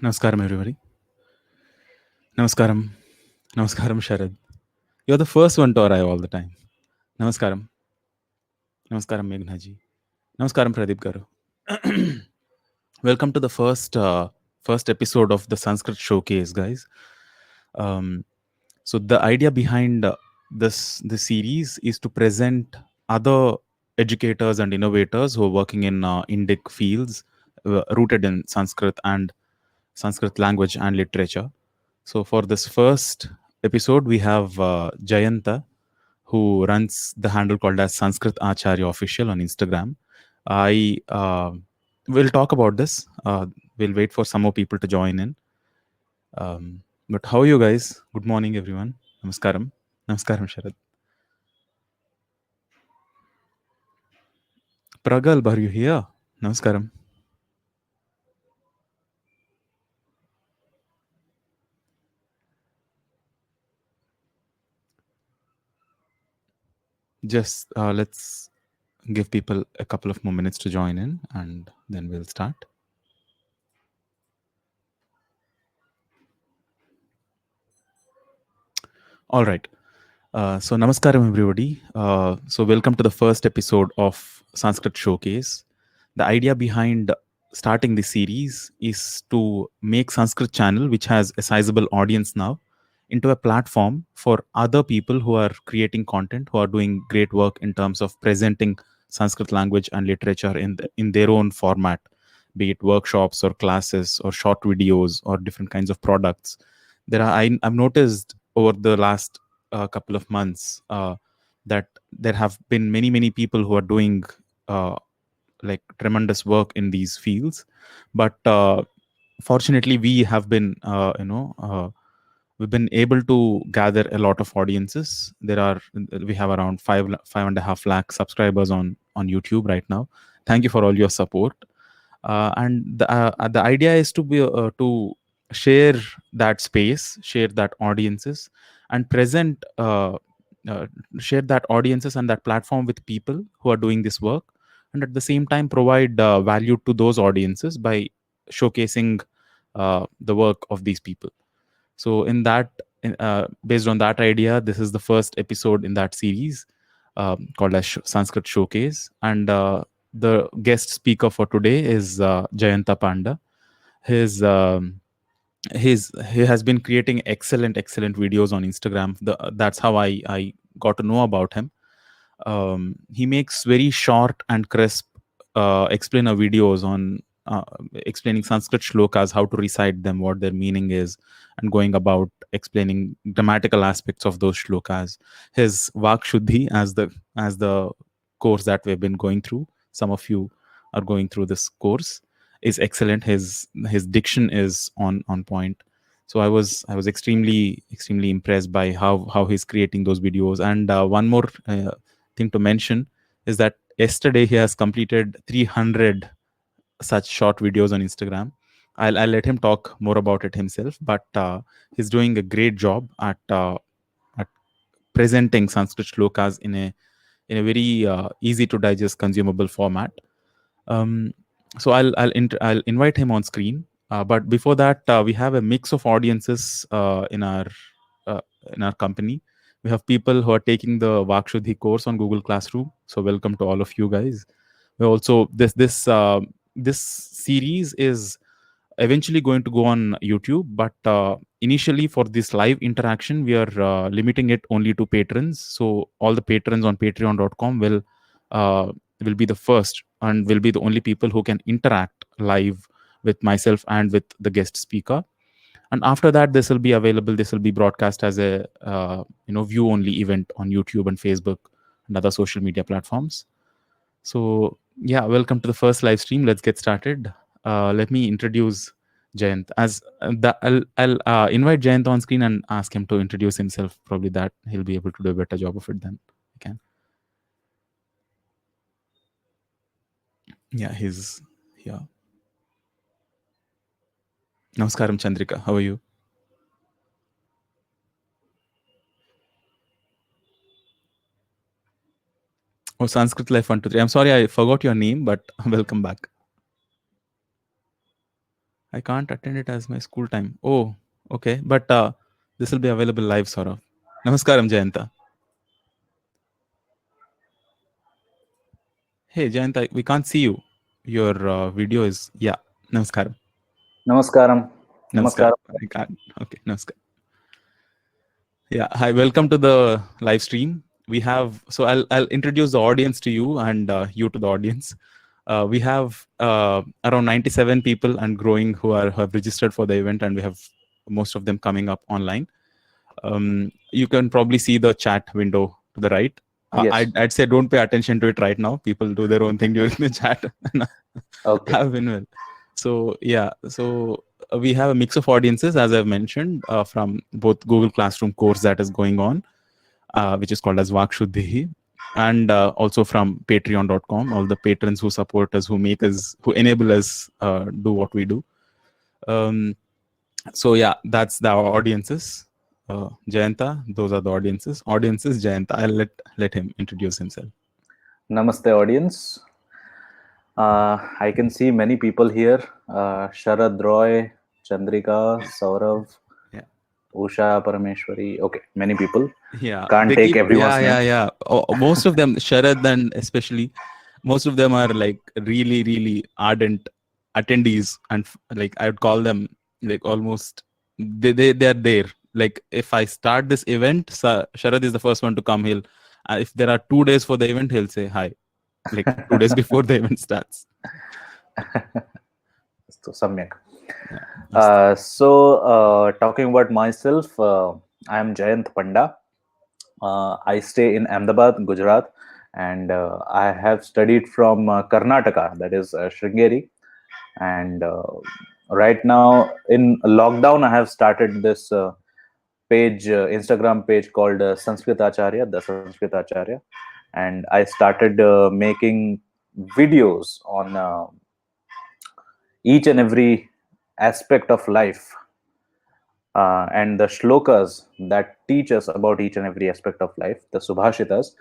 Namaskaram, everybody. Namaskaram. Namaskaram, Sharad. You're the first one to arrive all the time. Namaskaram. Namaskaram, Meghnaji. Namaskaram, Pradeep Garu. Welcome to the first episode of the Sanskrit showcase, guys. Um, so the idea behind this series is to present other educators and innovators who are working in Indic fields rooted in Sanskrit and Sanskrit language and literature. So for this first episode, we have Jayanta, who runs the handle called as Sanskrit Acharya Official on Instagram. I will talk about this. We'll wait for some more people to join in. But how are you guys? Good morning, everyone. Namaskaram. Namaskaram, Sharad. Pragalp, are you here? Namaskaram. Just let's give people a couple of more minutes to join in and then we'll start. All right. So namaskaram everybody. So welcome to the first episode of Sanskrit Showcase. The idea behind starting this series is to make Sanskrit channel, which has a sizable audience now, into a platform for other people who are creating content, who are doing great work in terms of presenting Sanskrit language and literature in their own format, be it workshops or classes or short videos or different kinds of products. I've noticed over the last couple of months that there have been many people who are doing uh, like tremendous work in these fields, but fortunately we have been we've been able to gather a lot of audiences. We have around 5.5 lakh subscribers on YouTube right now. Thank you for all your support. And the idea is to share that space, share that audiences, and present share that audiences and that platform with people who are doing this work, and at the same time provide value to those audiences by showcasing the work of these people. So based on that idea, this is the first episode in that series called as Sanskrit Showcase, and the guest speaker for today is Jayanta Panda. His he has been creating excellent videos on Instagram. That's how I got to know about him. He makes very short and crisp explainer videos on explaining Sanskrit shlokas, how to recite them, what their meaning is, and going about explaining grammatical aspects of those shlokas. His Vak Shuddhi, as the course that we've been going through, some of you are going through this course, is excellent. His diction is on point. So I was extremely impressed by how he's creating those videos. And one more thing to mention is that yesterday he has completed 300 such short videos on Instagram. I'll let him talk more about it himself, but he's doing a great job at presenting Sanskrit shlokas in a very easy to digest, consumable format. Um, so I'll invite him on screen. But before that, we have a mix of audiences uh, in our company. We have people who are taking the Vakshuddhi course on Google Classroom. So welcome to all of you guys. We also this series is eventually going to go on YouTube, but initially for this live interaction, we are limiting it only to patrons. So all the patrons on Patreon.com will be the first and will be the only people who can interact live with myself and with the guest speaker. And after that, this will be available. This will be broadcast as a view only event on YouTube and Facebook and other social media platforms. So yeah, welcome to the first live stream. Let's get started. Let me introduce Jayant. I'll invite Jayant on screen and ask him to introduce himself. Probably that he'll be able to do a better job of it than I can. Yeah, he's here. Namaskaram, Chandrika. How are you? Oh, Sanskrit Life 123. I'm sorry, I forgot your name, but welcome back. I can't attend it as my school time. Oh, okay. But this will be available live, Saurav. Namaskaram, Jayanta. Hey, Jayanta, we can't see you. Your video is, yeah. Namaskaram. Namaskaram. Namaskaram. Namaskaram. I can't. Okay, Namaskaram. Yeah. Hi, welcome to the live stream. We have, so I'll introduce the audience to you and you to the audience. We have around 97 people and growing who have registered for the event, and we have most of them coming up online. You can probably see the chat window to the right. Yes. I'd say don't pay attention to it right now. People do their own thing during the chat. Okay. Have been well. So yeah, so we have a mix of audiences, as I've mentioned, from both Google Classroom course that is going on, which is called as Vakshuddhi, and also from patreon.com, all the patrons who support us, who make us, who enable us do what we do. So yeah, that's the audiences. Jayanta, those are the audiences. Audiences, Jayanta. I'll let him introduce himself. Namaste, audience. I can see many people here. Sharad Roy, Chandrika, Saurav, Yeah. Usha Parameshwari. Okay, many people. Yeah, Can't they take keep. everyone's name. Yeah. Most of them, Sharad and especially, most of them are like really ardent attendees, and like I would call them like almost they're there. Like if I start this event, Sharad is the first one to come. He'll if there are 2 days for the event, he'll say hi. Like 2 days before the event starts. So, Samyak. Yeah. Talking about myself, I am Jayant Panda. I stay in Ahmedabad, Gujarat, and I have studied from Karnataka, that is Sringeri. And right now, in lockdown, I have started this page, Instagram page called the Sanskrit Acharya, and I started making videos on each and every aspect of life and the shlokas that teach us about each and every aspect of life, the Subhashitas.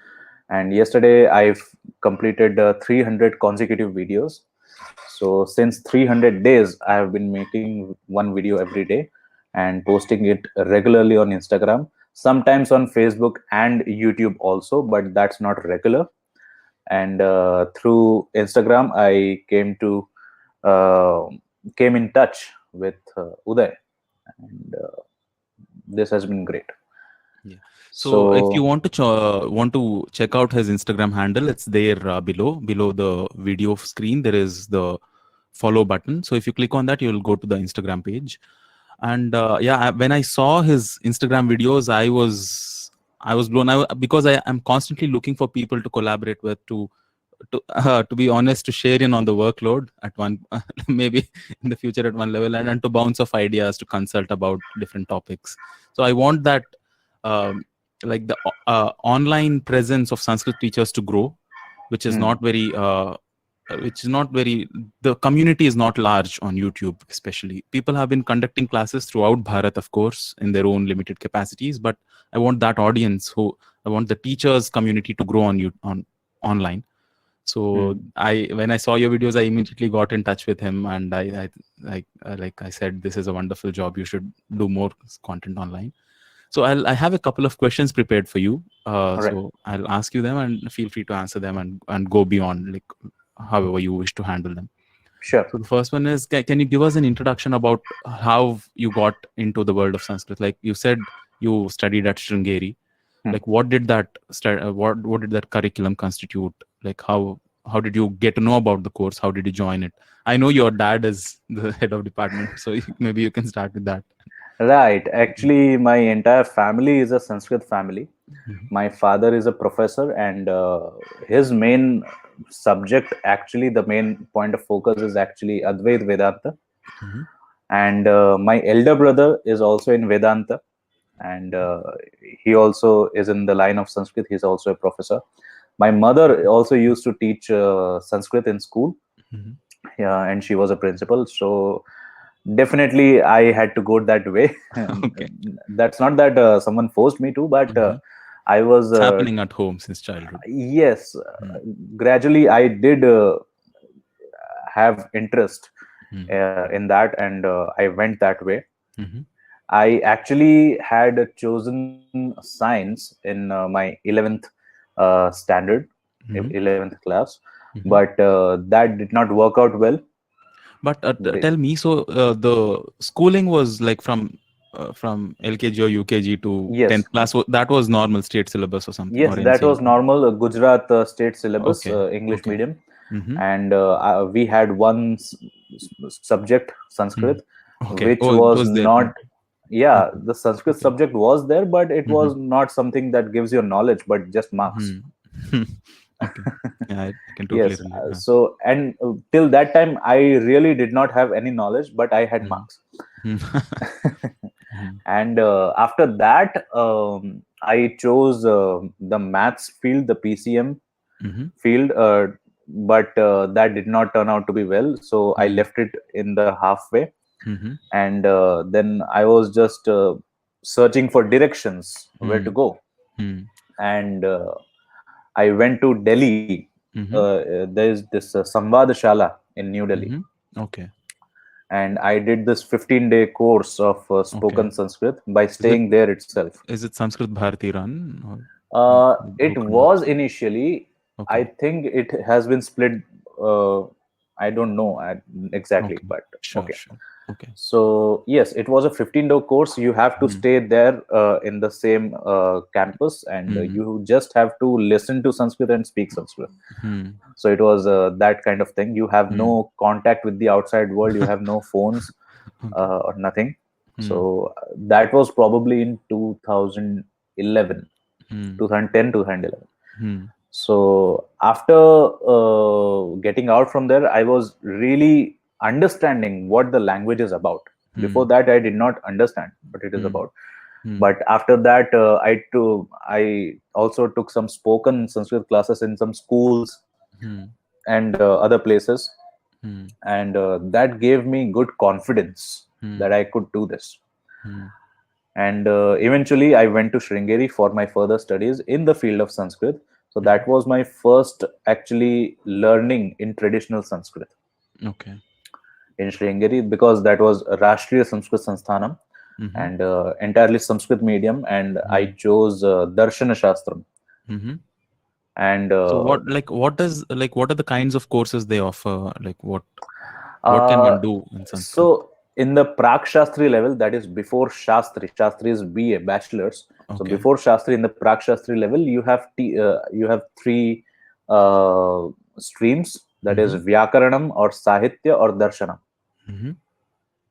And yesterday I've completed 300 consecutive videos. So since 300 days, I have been making one video every day and posting it regularly on Instagram, sometimes on Facebook and YouTube also, but that's not regular. And through Instagram, I uh, came in touch with Uday, and this has been great. Yeah. So if you So want to check out his Instagram handle, it's there below the video screen. There is the follow button. So if you click on that, you'll go to the Instagram page. And yeah, when I saw his Instagram videos, I was blown. Because I am constantly looking for people to collaborate with, to be honest, to share in on the workload at one maybe in the future at one level, and to bounce off ideas, to consult about different topics. So I want that um, like the online presence of Sanskrit teachers to grow, which is hmm, not very the community is not large on YouTube. Especially people have been conducting classes throughout Bharat, of course, in their own limited capacities, but I want that audience, who I want the teachers community to grow on online. So hmm, when I saw your videos, I immediately got in touch with him, and like I said, this is a wonderful job. You should do more content online. So I have a couple of questions prepared for you. all right, So I'll ask you them, and feel free to answer them, and go beyond, like however you wish to handle them. sure. So the first one is, can you give us an introduction about how you got into the world of Sanskrit? Like you said, you studied at Sringeri. Hmm. Like what did that what did that curriculum constitute? Like how did you get to know about the course? How did you join it? I know your dad is the head of department, so maybe you can start with that. Right. Actually, my entire family is a Sanskrit family. Mhm. My father is a professor, and his main subject, actually, the main point of focus is actually Advait Vedanta. Mhm. And my elder brother is also in Vedanta, and he also is in the line of Sanskrit. He's also a professor. My mother also used to teach Sanskrit in school, Mhm. yeah, and she was a principal. So definitely I had to go that way. And Okay. that's not that someone forced me to, but Mhm. I was It's happening at home since childhood. yes, Mhm. gradually I did have interest Mm. in that, and I went that way. Mhm. I actually had chosen science in my 11th standard, Mhm. 11th class, Mhm. but that did not work out well. But Be- tell me, so the schooling was like from LKG or UKG to Yes, 10th class. That was normal state syllabus or something, yes, or that was NCERT? normal Gujarat state syllabus, Okay. English Okay. medium, Mhm. and we had one subject, Mm. Sanskrit, Okay. which Oh, it was was there. not. Yeah, Okay. the Sanskrit Okay. subject was there, but it Mhm. was not something that gives you knowledge, but just marks. Mhm. Okay. Yeah, I can totally Yes. relate. So, and till that time, I really did not have any knowledge, but I had Mhm. marks. Mhm. Mhm. And after that, I chose the maths field, the PCM Mhm. field, but that did not turn out to be well. So I Mhm. left it in the halfway, Mhm. and then I was just searching for directions where to Mhm. go, Mhm. and I went to Delhi. Mhm. There is this Samvad Shala in New Delhi, Mhm. Okay. and I did this 15-day course of Okay. spoken Sanskrit by Is it staying there itself. is it Sanskrit Bharati run, or It who conducts was it? initially. I Okay. think it has been split. Uh, I don't know exactly, Okay. but Sure. okay. Sure. Okay. So yes, it was a 15-day course. You have to Mhm. stay there in the same campus, and Mhm. you just have to listen to Sanskrit and speak Sanskrit. Mhm. So it was that kind of thing. You have Mhm. no contact with the outside world. You have no phones Okay. or nothing. Mhm. So that was probably in 2011, Mhm. 2010, 2011. Mhm. So after getting out from there, I was really understanding what the language is about. Before Mhm. that, I did not understand what it is Mhm. about. Mhm. But after that, I also took some spoken Sanskrit classes in some schools Mhm. and other places, Mhm. and that gave me good confidence that Mhm. I could do this. Mhm. And eventually, I went to Sringeri for my further studies in the field of Sanskrit. So Mhm. that was my first actually learning in traditional Sanskrit Okay. in Sringeri, because that was Rashtriya Sanskrit Sansthanam, Mhm. and entirely Sanskrit medium, and I Mhm. chose Darshana Shastram. Mhm. And So what are the kinds of courses they offer? Like what can uh, one do in Sanskrit? so in the Prak Shastri level, that is before Shastri. Shastri is BA, bachelor's. So Okay. before Shastri, in the Prak Shastri level, you have three uh, streams. That is Mhm. Vyakaranam or Sahitya or Darshanam. Mhm.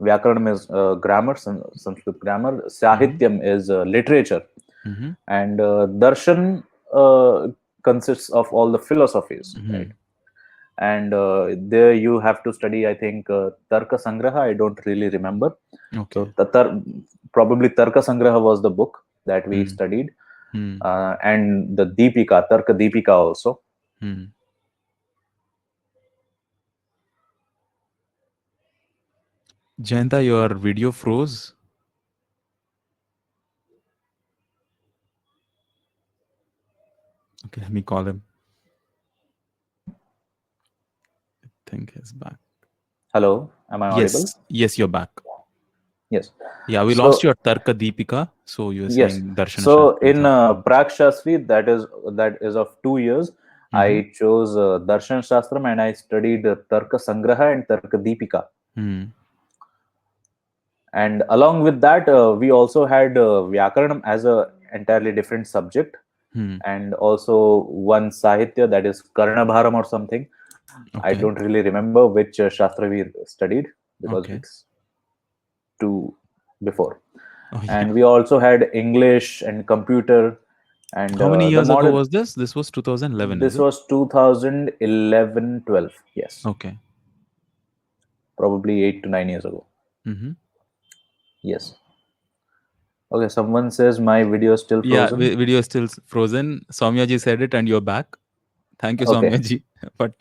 Vyakaranam is grammar, Sanskrit grammar. Mhm. Sahityam is literature, Mhm. and Darshan uh, consists of all the philosophies, right? Mhm. And there you have to study, I think, Tarka Sangraha. I don't really remember. Okay. So probably Tarka Sangraha was the book that we Mhm. studied, Mhm. and the Deepika, Tarka Deepika also. Mhm. Jayanta, your video froze. Okay, let me call him. I think he's back. Hello, am I audible? Yes. Yes, you're back. Yes. Yeah, we lost So you at Tarka Deepika. So you were yes. saying Darshana So Shastram in something. Prak Shastri, that is of 2 years. Mm-hmm. I chose Darshan Shastram, and I studied Tarka Sangraha and Tarka Deepika. Hmm. And along with that, we also had Vyakaranam as a entirely different subject, Hmm. and also one Sahitya, that is Karnabharam or something. I Okay. don't really remember which Shastra we studied, because Okay. it's too before. Oh yeah. And we also had English and computer, and How many the years ago modern. was this? This was 2011, is This it? was 2011, 12. Yes, Okay. probably 8 to 9 years ago. Mm-hmm. Yes. Okay, someone says my video is still Yeah, frozen. video is still frozen. Soumya ji said it, and you're back. Thank you, Okay. Soumya ji. But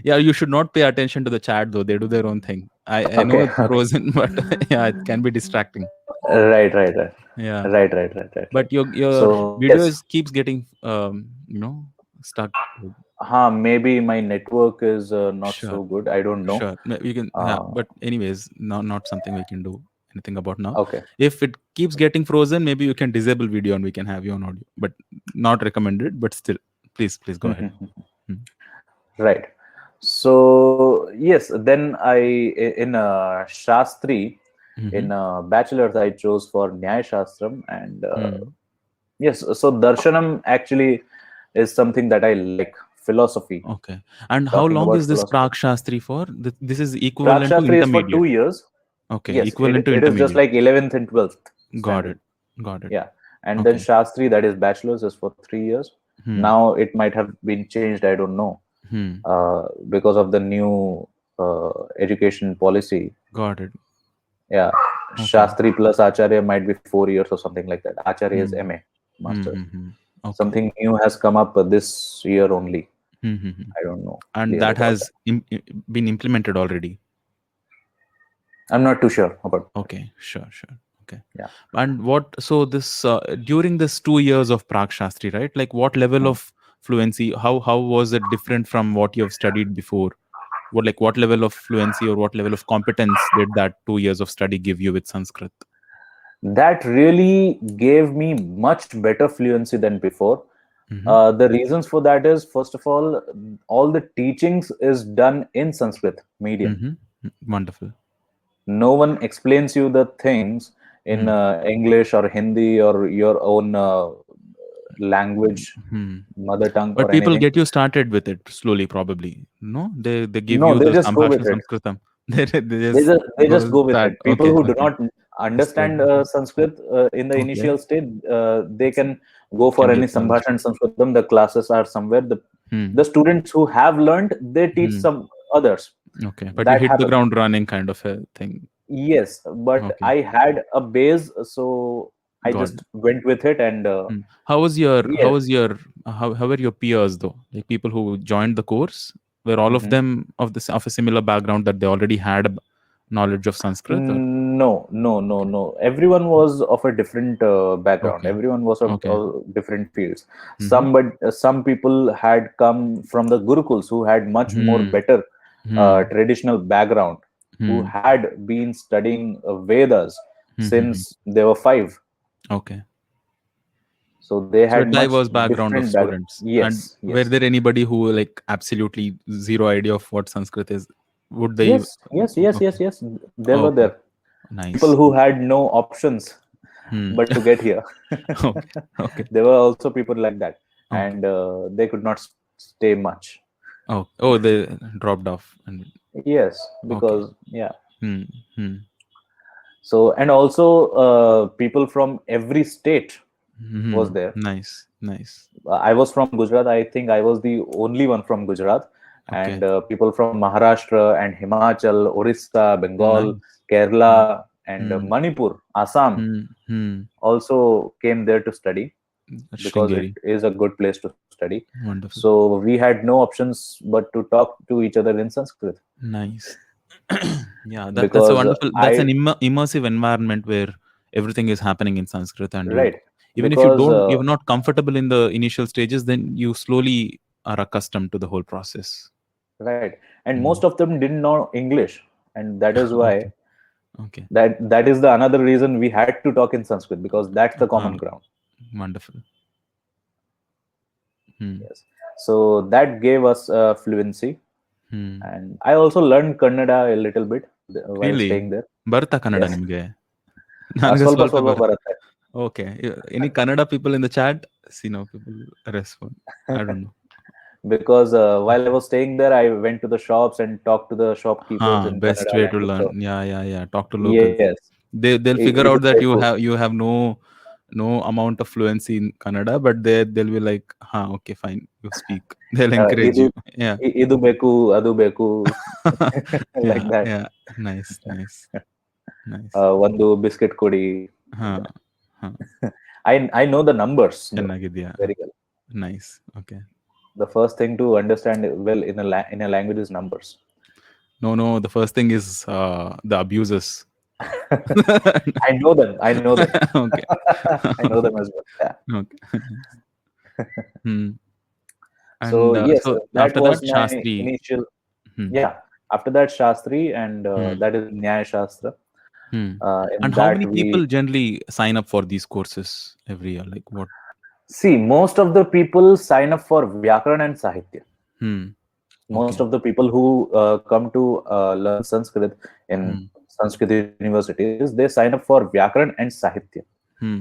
yeah, you should not pay attention to the chat though. They do their own thing. I know Okay. it's Okay. frozen, but yeah, it can be distracting. Right. Right. Right. Yeah. Right. Right. Right. Right. Right. But your So video yes. is keeps getting stuck? Maybe my network is not Sure, so good. I don't know. sure. We can, yeah, Uh, but anyways, not something we can do anything about now. okay. If it keeps getting frozen, maybe you can disable video and we can have you on audio, but not recommended. But still, please go ahead. Hmm. Right. So yes, then in Shastri, Mm-hmm. in bachelor's, I chose for Nyaya Shastram, and Hmm. yes, so Darshanam actually is something that I like. Philosophy, Okay. And how talking long about is this philosophy. Prak Shastri for? This is Prak equivalent to Shastri is for intermediate. 2 years. Okay, Yes, equivalent to it is just intermediate. like 11th and 12th Got standard. it. Got it. Yeah, and then Okay. Shastri, that is bachelor's, is for 3 years. Hmm. Now it might have been changed. I don't know, Hmm. because of the new education policy. Got it. Yeah, Okay. Shastri plus Acharya might be 4 years or something like that. Acharya is Hmm. MA, Hmm. masters. Hmm. Hmm. Okay. Something new has come up this year only. Hmm. Hmm. Hmm. I don't know And clear that about that. has been implemented already. I'm not too sure about that. Okay. Sure. Sure. Okay. Yeah. And what? So this during this 2 years of Prak Shastri, right? Like what level Hmm. of fluency? How was it different from what you have studied before? What level of fluency or what level of competence did that 2 years of study give you with Sanskrit? That really gave me much better fluency than before. Mm-hmm. The reasons for that is, first of all the teachings is done in Sanskrit medium. Mm-hmm. Wonderful. No one explains you the things in Hmm. English or Hindi or your own language, Hmm. mother tongue, But or people anything. get you started with it slowly, probably. No, they give No, you they the just go with Sambhashna it. Samskritam. They They just just they just go go with start. it. People Okay, who do okay. not Understood. understand Sanskrit in the Okay. initial stage, they can go for Can any get lost. Sambhashan Sanskritam. The classes are somewhere. The Hmm. students who have learned, they teach Hmm. some others. Okay. But you That hit the happens. ground running kind of a thing. Yes, but Okay. I had a base, so I Got just it. went with it, and Hmm. How yes. was your how were your peers though? Like people who joined the course, were all of Mhm. them of a similar background that they already had knowledge of Sanskrit? Or? No, no, no, Okay. no. Everyone was of a different background. Okay. Everyone was Okay. of different fields. Mm-hmm. Some people had come from the Gurukuls who had much more Hmm. better Hmm. traditional background, who Hmm. had been studying Vedas Hmm. Hmm. Hmm. since they were five. Okay. So they So a had much diverse background of different background. students. And Yes, were yes. there anybody who like absolutely zero idea of what Sanskrit is? Would they? Yes, yes, yes, Okay. yes, yes. There were Okay. there people Nice. who had no options Hmm. but to get here. Okay. Okay. There were also people like that, Okay. and they could not stay much. Oh. Oh, they dropped off. And Yes, okay. because yeah. Hmm. Hmm. So and also people from every state was Hmm. there. Nice. Nice. I was from Gujarat. I think I was the only one from Gujarat, Okay. and people from Maharashtra and Himachal, Orissa, Bengal, Nice. Hmm. Kerala, and Hmm. Manipur, Assam Hmm. Hmm. also came there to study, because it Shringeri. is a good place to study. Wonderful. So we had no options but to talk to each other in Sanskrit, Nice. Yeah, that's a because wonderful. That's an I immersive environment where everything is happening in Sanskrit, and you, right, even if because you're not comfortable in the initial stages, then you slowly are accustomed to the whole process. right, and Mm. most of them didn't know English, and that is why Okay. Okay. that is the another reason we had to talk in Sanskrit, because that's the Uh-huh. common ground. Wonderful. Hmm. Yes, so that gave us fluency, Hmm. and I also learned Kannada a little bit while Really? staying there. ಬರ್ತಾ Kannada Yes, ನಿಮ್ಗೆ? ನನಗೆ ಸ್ವಲ್ಪ ಸ್ವಲ್ಪ ಸ್ವಲ್ಪ ಬರುತ್ತೆ. ಬರುತ್ತೆ. Okay. Any Kannada people in the chat? See, no people respond. I don't know. Because while I was staying there, I went to the shops and talked to the shopkeepers Huh, in best Kannada way to language. learn. So Yeah, yeah, yeah. Talk to locals. yes, They'll figure ಇದು out that ಬೇಕು. you have no amount of fluency in Kannada, but they'll be like, huh, okay, fine, you speak. They'll encourage ಇದು you. Yeah. ಇದು ಬೇಕು ಅದು ಬೇಕು like Yeah, that. yeah. Nice, nice, nice. ಒಂದು biscuit ಕೊಡಿ, like Huh, that. huh. I know the numbers though ಚೆನ್ನಾಗಿದ್ಯಾ? very well. Nice. Okay. The first thing to understand well in in a language is numbers. No, no. The first thing is the abusers. I know them. I know them. Okay. I know them as well. Yeah. Okay. Hmm. So And yes, so that after was that, my Shastri. initial. Hmm, Yeah, after that Shastri, and hmm, that is Nyaya Shastra. hmm. In And how that many we people generally sign up for these courses every year? Like what? see most of the people sign up for Vyakaran and Sahitya. Hmm. Most Okay. of the people who come to learn Sanskrit in Hmm. Sanskrit universities, they sign up for Vyakaran and Sahitya. Hmm.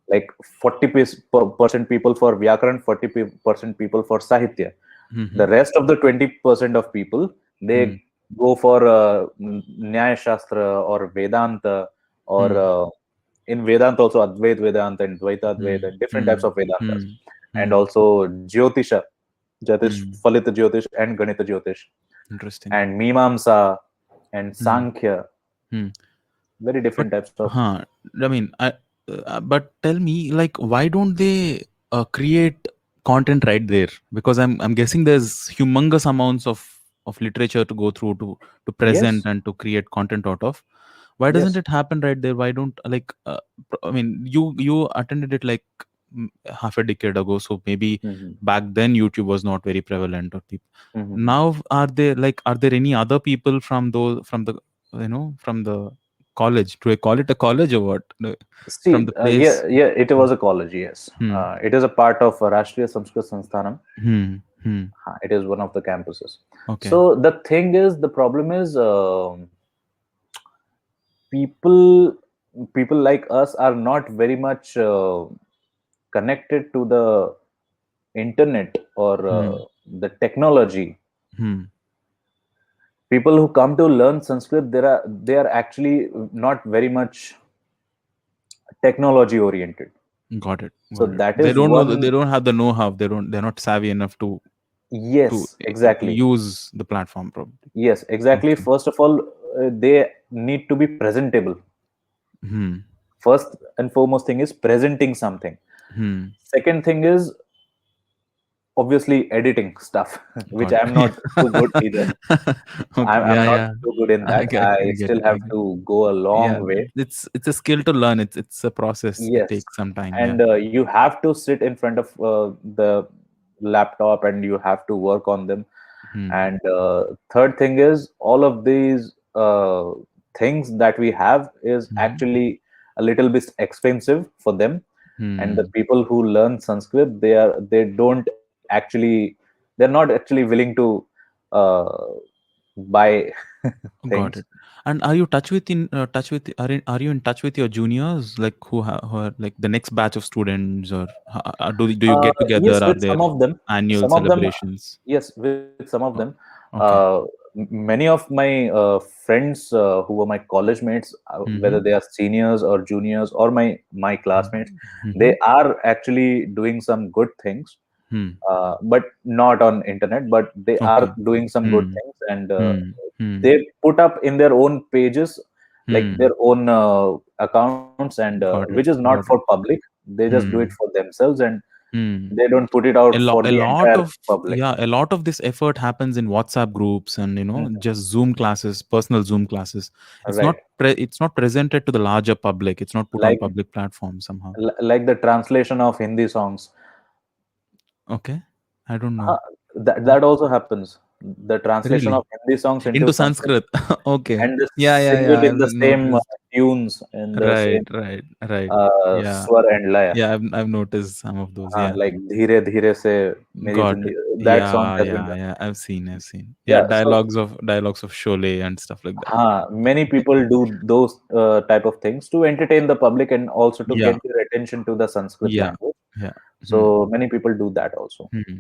Like 40% people for Vyakaran, 40% people for Sahitya. Hmm. The rest of the 20% of people, Hmm. they go for Nyaya Shastra or Vedanta, or Hmm. in Vedanta also Advaita Vedanta and Dvaita Hmm. Advaita and different types Hmm. of Vedantas. Hmm. And Hmm. also Jyotisha, Jyotish, Hmm. Falita Jyotish and Ganita Jyotish, Interesting. and Mimamsa and Hmm. Sankhya, Hmm. very But different types of. huh, I mean, but tell me, like, why don't they create content right there? Because I'm guessing there's humongous amounts of literature to go through to present Yes, and to create content out of. Why doesn't yes. it happen right there? Why don't like? I mean, you attended it like half a decade ago, so maybe Hmm. back then YouTube was not very prevalent, or people. Hmm. Now, are there any other people from those from the college? Do I call it a college or what? From See, the place? yeah, it was a college, yes. Hmm. It is a part of Rashtriya Sanskrit Sansthanam. Hmm. Hmm. It is one of the campuses. Okay. So the problem is, people people like us are not very much connected to the internet or Hmm. the technology. Hmm. People who come to learn Sanskrit, they are actually not very much technology oriented. Got it. So Got it. that They is don't know. They one. don't have the know-how. They're not savvy enough to Yes, exactly. use the platform probably. Yes, exactly. Okay. First of all, they need to be presentable. Hmm. First and foremost thing is presenting something. Hmm. Second thing is obviously editing stuff, which Got I'm it. not too good either. Okay. I'm Yeah. not Yeah. too good in I that. get. I I get still it. I have get. to go a Yeah. long way. It's a skill to learn. It's a process. It Yes, takes some time. Yeah. and you have to sit in front of the laptop and you have to work on them. Hmm. And third thing is all of these things that we have is Hmm. actually a little bit expensive for them. And the Hmm. people who learn Sanskrit, they don't actually, they're not actually willing to uh, buy Got things. it. And are you touch with are you in touch with your juniors, like who are like the next batch of students, or do you get Yes, together? Are with there some of them. annual Some of them, celebrations? yes, with some of them. O- Uh, Okay. Many of my friends who were my college mates, whether Mm-hmm. they are seniors or juniors or my classmates, Mm-hmm. they are actually doing some good things, Hmm. but not on internet. But they are Okay. doing some good Hmm. things, and Hmm. Hmm. they put up in their own pages, like Hmm. their own accounts, and which is Got it. not for Got it. public. They just do it Hmm. for themselves, and Hmm. they don't put it out for A the lot entire of public. yeah, a lot of this effort happens in WhatsApp groups and Mhm. just Zoom classes, personal Zoom classes. Right. It's not presented to the larger public. It's not put on like public platforms somehow. like the translation of Hindi songs. Okay, I don't uh, know. What that also happens, the translation of really Hindi songs into into Sanskrit, Sanskrit? Okay, and they yeah, yeah, sing yeah. it in I've the same noticed. tunes, in the Right, same right, right. Yeah, swar and laya. yeah. I've noticed some of those. Yeah, Like धीरे धीरे से मेरी got it. जिंदगी, that song Yeah, has been yeah, done. yeah. I've seen, I've seen. Yeah, Yeah, so dialogues of Sholay and stuff like that. many people do those type of things to entertain the public and also to Yeah, get their attention to the Sanskrit yeah, language. yeah. Hmm. So many people do that also. Hmm.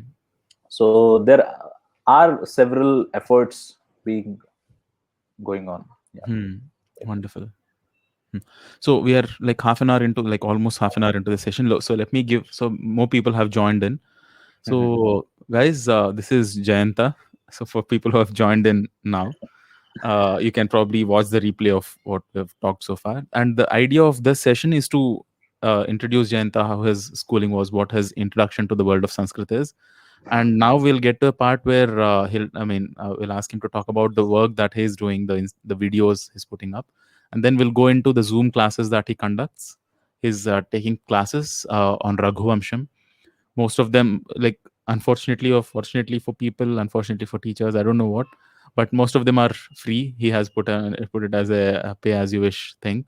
So there are several efforts being going on. Yeah. Hmm. Wonderful. Hmm. So we are like half an hour into, like almost half an hour into the session. So let me give, so more people have joined in. Mhm. So guys, this is Jayanta. So for people who have joined in now, you can probably watch the replay of what we've talked so far. And the idea of this session is to introduce Jayanta, how his schooling was, what his introduction to the world of Sanskrit is. And now we'll get to a part where we'll ask him to talk about the work that he's doing, the videos he's putting up, and then we'll go into the Zoom classes that he conducts. He's taking classes on Raghuvamsham. Most of them, like unfortunately or fortunately for people, unfortunately for teachers, I don't know what, but most of them are free. He has put it as a pay as you wish thing.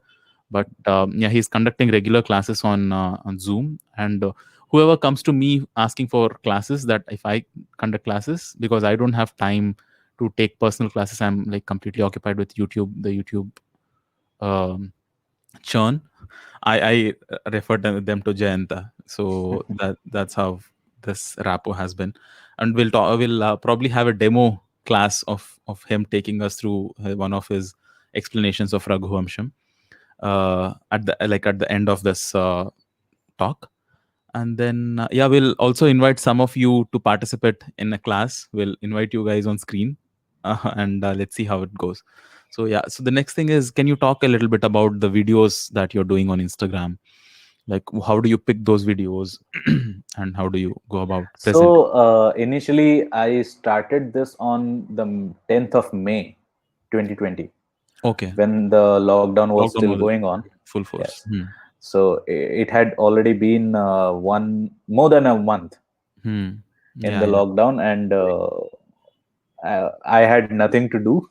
But yeah, he's conducting regular classes on Zoom, and whoever comes to me asking for classes, that if I conduct classes, because I don't have time to take personal classes, I'm like completely occupied with the YouTube um, churn. I refer them to Jayanta. So that's how this rapport has been, and we'll probably have a demo class of him taking us through one of his explanations of Raghuvansham at the end of this talk. And then yeah, we'll also invite some of you to participate in a class. We'll invite you guys on screen, and let's see how it goes. So yeah, so the next thing is, can you talk a little bit about the videos that you're doing on Instagram? Like, how do you pick those videos, and how do you go about presenting? So initially, I started this on the 10th of May, 2020, Okay. when the lockdown was Lockdown still was going on. full force. Yes. So it had already been more than a month Hmm. in Yeah, the yeah. lockdown, and I had nothing to do.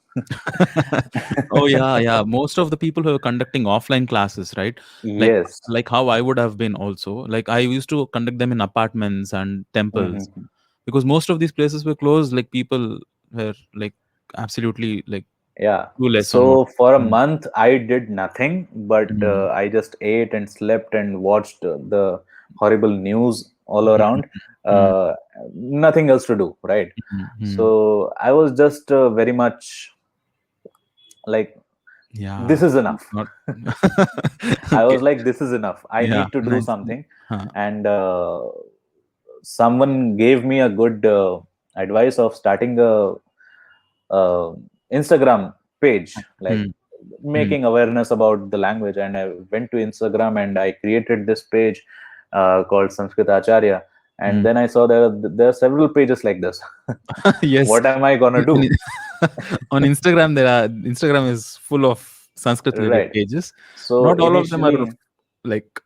Oh yeah, yeah. Most of the people who are conducting offline classes, right? Like Yes. like how I would have been also. Like I used to conduct them in apartments and temples, Hmm. because most of these places were closed. Like people were like absolutely like Yeah. clueless on what. So for a Mm, month, I did nothing, but mm, I just ate and slept and watched the horrible news all mm, around. mm, Uh, Nothing else to do, right? mm, mm. So I was just very much like, Yeah. this is enough. Not I okay. was like, this is enough. I Yeah. need to do Nice. something. Huh. And someone gave me a good advice of starting a uh, Instagram page, like Mm, mm. making awareness about the language. And I went to Instagram and I created this page called Sanskrit Acharya. And Mm. then I saw there are several pages like this. Yes. What am I gonna On do? on Instagram, Instagram is full of Sanskrit related Right. pages. So Not all of them are initially, like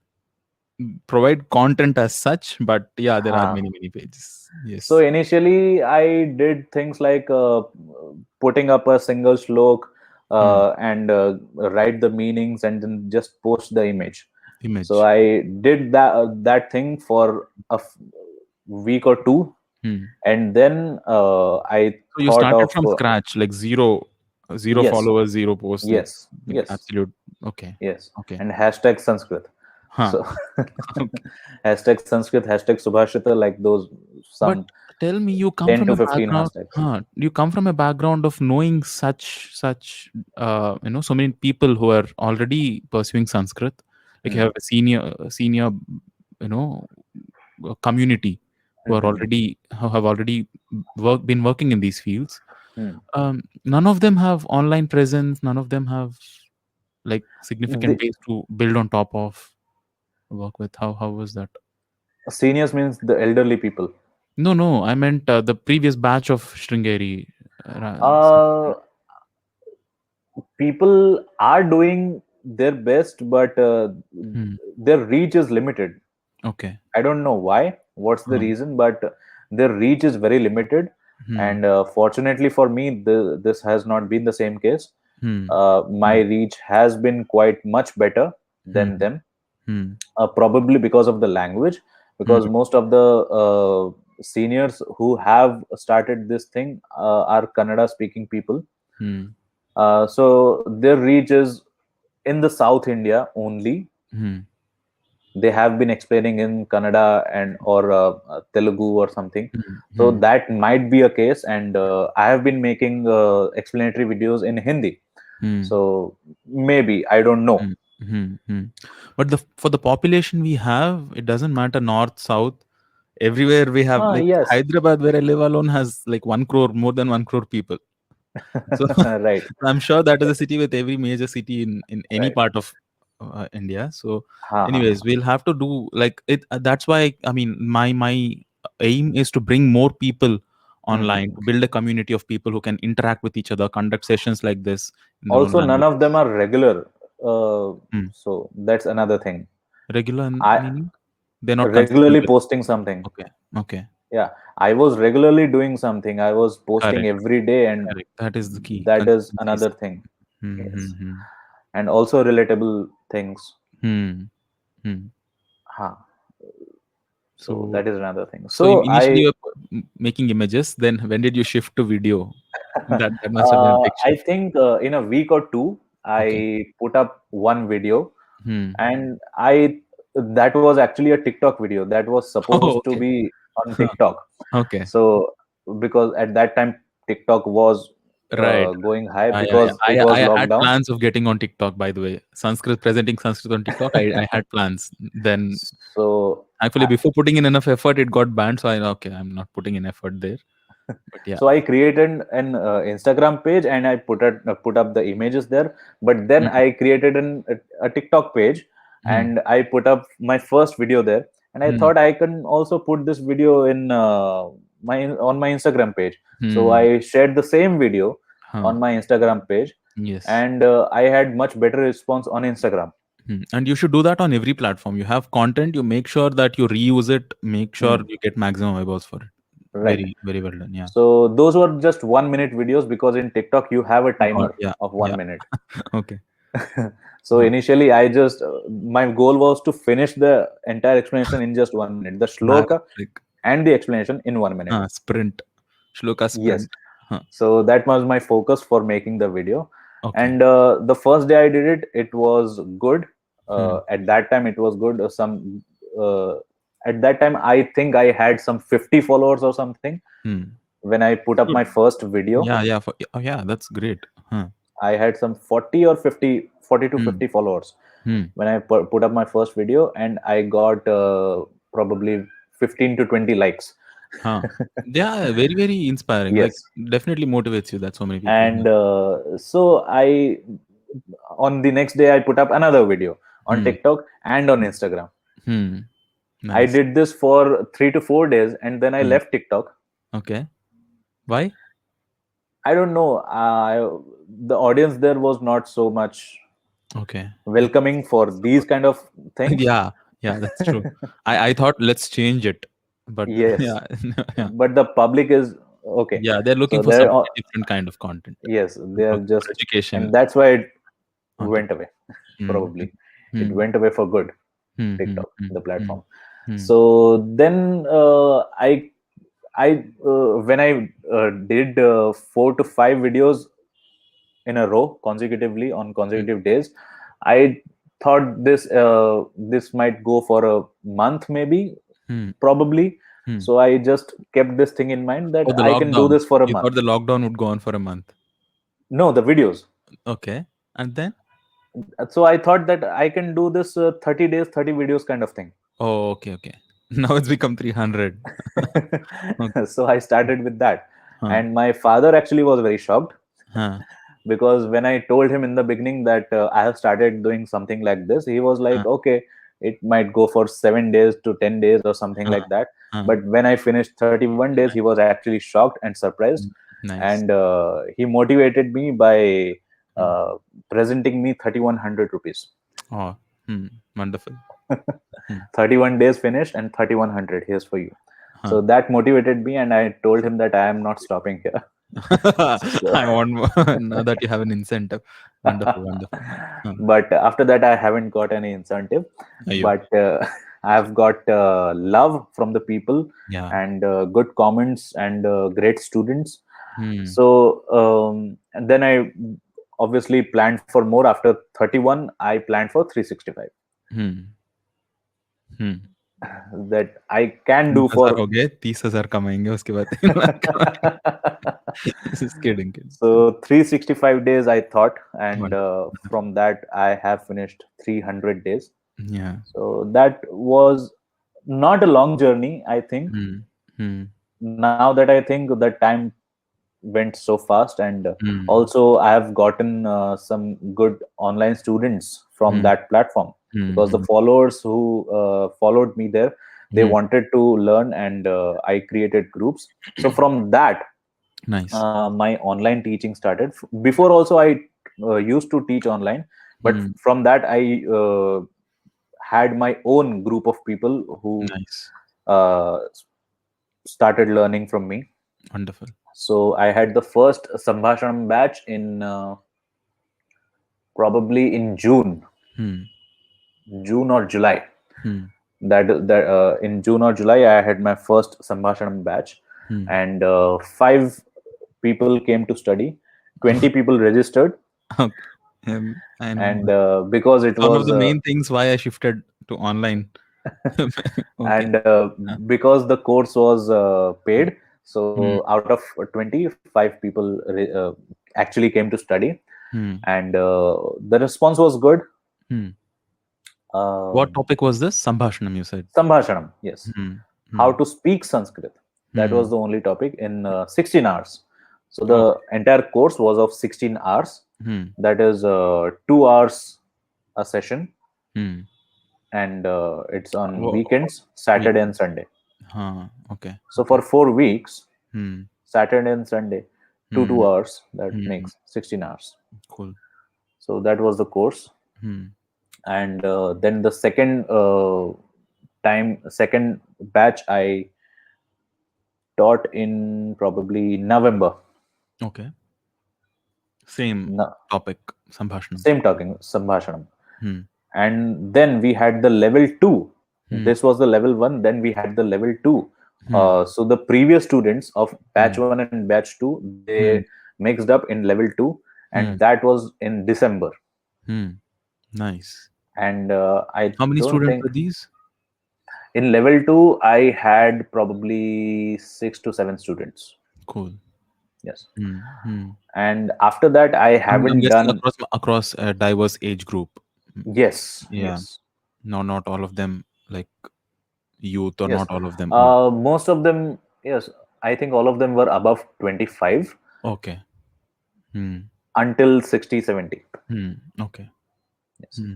provide content as such, but yeah, there are huh. many pages. So Yes. initially, I did things like putting up a single shlok Hmm. and write the meanings and then just post the image. So Image. I did that thing for week or two, Hmm. and then I So you thought started of from scratch, like zero yes, followers, zero posts, yes, like yes, absolute. Okay. yes, Okay. and hashtag Sanskrit. Huh. So Okay. hashtag Sanskrit, hashtag Subhashita, like those But some tell me, you come 10 from to a 15 background, hashtags. huh? You come from a background of knowing such so many people who are already pursuing Sanskrit. Like you Hmm. have a senior, you know, community who are Hmm. already who have already been working in these fields. Hmm. None of them have online presence. None of them have like significant The base to build on top of, work with. How was that? seniors means the elderly people. No, no, I meant the previous batch of Sringeri. Uh, People are doing their best, but Hmm. their reach is limited. Okay. I don't know why, what's the Huh. reason, but their reach is very limited. Hmm. And fortunately for me, this has not been the same case. Hmm. My Hmm. reach has been quite much better Hmm. than them, Hmm. probably because of the language, Hmm. because most of the seniors who have started this thing are Kannada speaking people. Hmm. So their reach is in the South India only. Hmm. They have been explaining in Kannada and or Telugu or something. Hmm. So Hmm. that might be a case, and I have been making explanatory videos in Hindi. Hmm. So maybe I don't know. Hmm. Hmm. Hmm. But for the population we have, it doesn't matter north, south. Everywhere we have, like Yes, Hyderabad, where I live alone, has like 1 crore, more than 1 crore people. So right, I'm sure that is a city with every major city in any right. part of India. So, Ha, ha, anyways, ha. we'll have to do like it. That's why I mean, my aim is to bring more people online, Mhm. to build a community of people who can interact with each other, conduct sessions like this in their own Also, none of them languages. are regular. Uh, Hmm. so that's another thing. Regular I meaning they're not regularly consistent with. posting something. Okay, okay. Yeah, I was regularly doing something. I was posting Correct. every day, and Correct. That is the key. that is Consistency is another key. thing. Hmm. Yes, Hmm. and also relatable things. Hmm. Hmm. Huh. So So that is another thing. so So initially you were making images. Then when did you shift to video? That must have been a big I shift. think in a week or two, Okay. I put up one video, Hmm. and I that was actually a TikTok video that was Oh, supposed to okay. be on TikTok. Okay. So because at that time TikTok was Right. going high Yeah, yeah, because it yeah. was I had lockdown. plans of getting on TikTok, by the way. Sanskrit, presenting Sanskrit on TikTok, I had plans. Then So actually before putting in enough effort, it got banned. So I know, okay, I'm not putting in effort there. But yeah. So I created an Instagram page and I put up the images there. But then Mm, I created a TikTok page mm, and I put up my first video there. And I mm, thought I can also put this video in my on my Instagram page. So mm. I shared the same video Huh. on my Instagram page, Yes. and I had much better response on Instagram. And you should do that on every platform. You have content, you make sure that you reuse it, make sure Hmm. you get maximum eyeballs for it. Right. Very, very well done. Yeah. So those were just 1 minute videos because in TikTok you have a God, timer yeah. of Yeah. 1 minute. Okay. So Huh. initially I just my goal was to finish the entire explanation in just 1 minute, the shloka Maverick. and the explanation in 1 minute. Sprint. Shloka Yes. sprint. Huh. So that was my focus for making the video. Okay. And the first day I did it, it was good. Hmm. At that time it was good. Uh, at that time I think I had some 50 followers or something Hmm. when I put up Good. my first video. Yeah, yeah. Oh, yeah, that's great. Huh. I had some 40 or 50, 40 to Hmm. 50 followers Hmm. when I put up my first video, and I got probably 15 to 20 likes. Huh. Yeah, very, very inspiring. Like, Yes. definitely motivates you that so many people. And so on the next day, I put up another video on Hmm. TikTok and on Instagram. Hmm. I Nice. did this for 3 to 4 days, and then I Hmm. left TikTok. Okay. Why? I don't know. The audience there was not so much Okay. It's welcoming for these kind of things. yeah, yeah, that's true. I thought let's change it, but Yes, yeah, yeah, but the public is okay. yeah. They're looking So for they're something different kind of content. yes, they They're are looking for just, educational and that's why it content. went away. Hmm. Probably it Hmm. went away for good. Hmm. Hmm. TikTok, Hmm. the Hmm. platform. Hmm. So then I when I did 4 to 5 videos in a row consecutively on Hmm. consecutive days, I thought this might go for a month, maybe, Hmm. probably. Hmm. So I just kept this thing in mind that Oh, the I can do lockdown. this for a You thought month. the lockdown would go on for a month. No, the videos. Okay, and then So I thought that I can do this 30 days, 30 videos kind of thing. oh, okay, okay. Now it's become 300. Okay. So I started with that. Huh. And my father actually was very shocked Huh. because when I told him in the beginning that I have started doing something like this, he was like, Huh. okay, it might go for 7 days to 10 days or something Huh. like that. Huh. But when I finished 31 days, he was actually shocked and surprised. Mm, nice. And he motivated me by Hmm. presenting me 3100 rupees. Oh, wonderful. Hmm. 31 days finished and 3100. Here's for you. Huh. So that motivated me, and I told him that I am not stopping here. So, I want more now that you have an incentive. Wonderful, wonderful. Huh. but after that, I haven't got any incentive. Ayyo. But I've got love from the people Yeah. and good comments and great students. Hmm. So and then I obviously planned for more. After 31, I planned for 365 Hmm. Hmm. that I can do 20,000 for. हो गए 30,000 कमाएंगे उसके बाद just kidding, kidding. So 365 days I thought, and Wonderful, from wonderful. that I have finished 300 days. Yeah. So that was not a long journey, I think. Hmm. Hmm. Now that I think the time went so fast, and Hmm. also I have gotten some good online students from Hmm. that platform, Hmm. because the Hmm. followers who followed me there, they Hmm. wanted to learn, and I created groups. So from that, Nice. my online teaching started. Before also I used to teach online, but Hmm. from that I had my own group of people who Nice. uh, started learning from me. Wonderful. So I had the first Sambhashanam batch in probably in Hmm. June or July. Hmm. That in June or July, I had my first Sambhashanam batch, Hmm. and five people came to study. 20 people registered, Okay. I know and because it one of was the main things why I shifted to online. Okay. and because the course was paid, Hmm. so out of 25 people actually came to study, Hmm. and the response was good. Hmm. What um, topic was this? Sambhashanam, you said. Sambhashanam, yes. Hmm. How Hmm. to speak Sanskrit. That Hmm. was the only topic in 16 hours. So Okay. the entire course was of 16 hours. Hmm. That is 2 hours a session, Hmm. and it's on Wo- weekends, Week. Saturday and Sunday. Huh. Okay. So Okay. for 4 weeks, Hmm. Saturday and Sunday, Hmm. 2 hours, that Hmm. makes 16 hours. Cool. So that was the course. Hmm. And then the second batch, I taught in probably November. Okay. Same No, topic. Sambhashanam. same talking, Sambhashanam. Hmm. And then we had the level two. Hmm. This was the level one. Then we had the level two. Hmm. So the previous students of batch Hmm. one and batch two, they Hmm. mixed up in level two, and Hmm. that was in December. Hmm. Nice. And I How many don't students think were these? in level two I had probably 6 to 7 students. Cool. Yes. Hmm. Hmm. And after that, I I'm haven't guessing done. across a diverse age group. Mm, Yes, yeah. yes, No, not all of them like youth, or yes. not all of them old. Most of them, yes, I think all of them were above 25 Okay. Hmm. until 60, 70. Hmm. Okay. Yes. Hmm.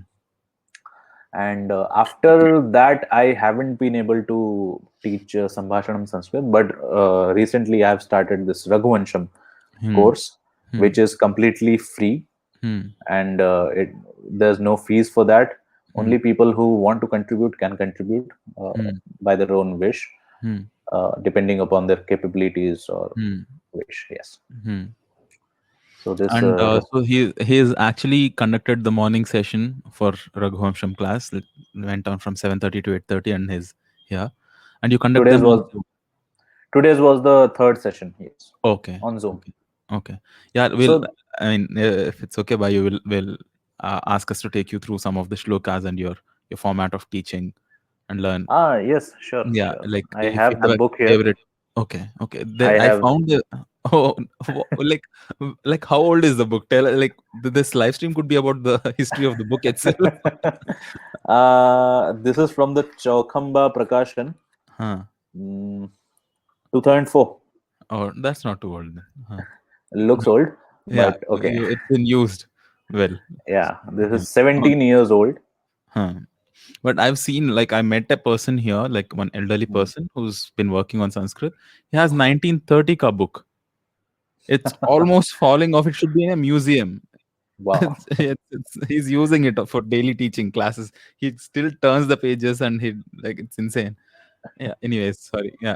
And after that, I haven't been able to teach Sambhashanam Sanskrit, but recently I've started this Raghuvansham Hmm. course, Hmm. which is completely free, Hmm. and there's no fees for that. Hmm. Only people who want to contribute can contribute Hmm. by their own wish, Hmm. depending upon their capabilities or Hmm. wish. Yes. Hmm. So this And so he is actually conducted the morning session for Raghuvansham class. It went on from 7:30 to 8:30, and his yeah, and you conduct today's them on was Zoom. today's was the third session. Yes, Okay. on Zoom. Okay. Okay. Yeah. We'll. So I mean, if it's okay by you, will ask us to take you through some of the shlokas and your format of teaching and learn. yes, sure, Yeah, sure. like I if you have the have a book here. favorite. Okay, okay. I I have. found the oh like how old is the book? Tell like this live stream could be about the history of the book itself. This is from the Chaukhamba Prakashan, Huh. mm, 2004. Oh, that's not too old then. Huh. Looks old, Yeah, but okay. it's been used well. Yeah, this Yeah. is Oh, 17 years old. huh. But I've seen, like, I met a person here, like one elderly Hmm. person who's been working on Sanskrit. He has 1930 ka book. It's almost falling off. It should be in a museum. Wow. He's using it for daily teaching classes. He still turns the pages, and he like it's insane. Yeah. Anyways, sorry. Yeah.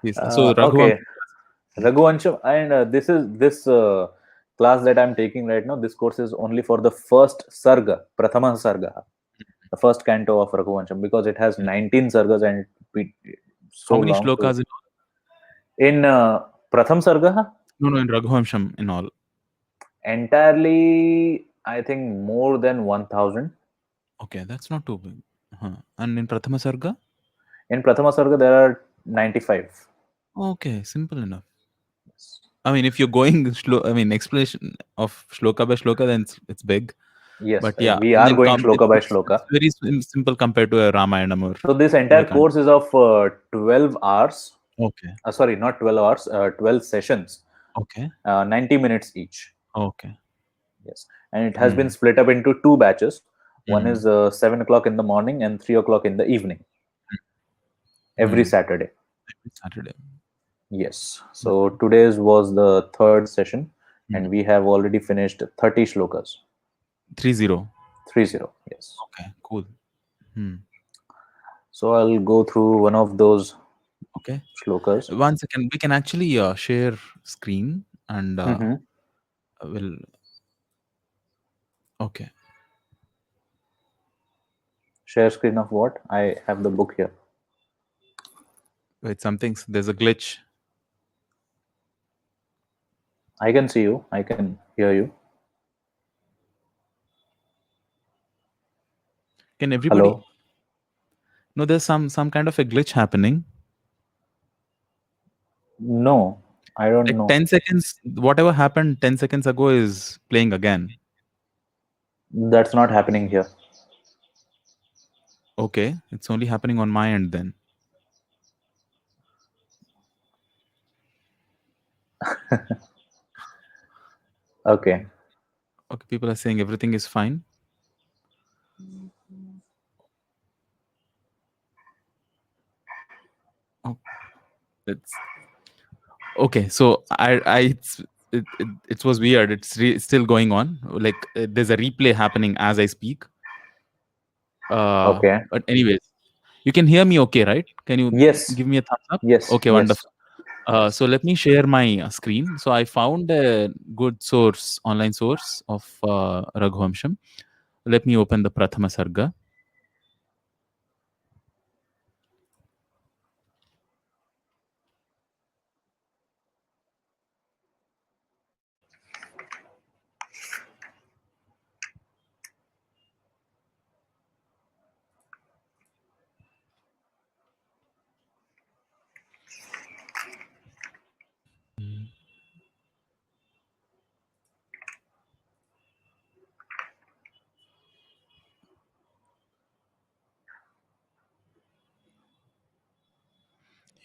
Please. So Raghuvam. Okay, Raghuvansham, and this class that I'm taking right now. This course is only for the first sarga, Prathama sarga, the first canto of Raghuvansham, because it has 19 sargas and How so many long to. shlokas in all? In Pratham sarga, No, no, in Raghuvansham in all. entirely, I think more than 1,000. Okay, that's not too big. Huh. And in Prathama Sarga? In Prathama sarga, there are 95. Okay, simple enough. Yes, I mean, if you're going I mean, explanation of shloka by shloka, then it's big. yes, But yeah, we and are then going shloka by it's shloka. very simple compared to a Ramayanam or So this entire Bhagavatam. course is of 12 hours. Okay, Sorry, not 12 hours, 12 sessions, okay, 90 minutes each. okay. Yes. And it has been Hmm. split up into two batches. One Hmm. is 7 o'clock in the morning and 3 o'clock in the evening, every Hmm. Saturday. Saturday. Yes. So Okay. today's was the third session, and Hmm. we have already finished 30 shlokas. 30. 30. Yes. Okay, cool. Hmm. So I'll go through one of those Okay. shlokas. One second. We can actually share screen and Mm-hmm. we'll. Okay. Share screen of what? I have the book here. Wait, there's a glitch. I can see you. I can hear you. Can everybody? Hello. No, there's some kind of a glitch happening. No, I don't Like know. 10 seconds, whatever happened 10 seconds ago is playing again. That's not happening here. Okay, it's only happening on my end then. Okay. Okay, people are saying everything is fine. Oh, it's okay. So it was weird. It's still going on. Like there's a replay happening as I speak. Okay. But anyways, you can hear me okay, right? Can you Yes. give me a thumbs up? Yes. Okay, Yes. wonderful. So let me share my screen. So I found a good source, online source of Raghuvansham. Let me open the Prathama Sarga.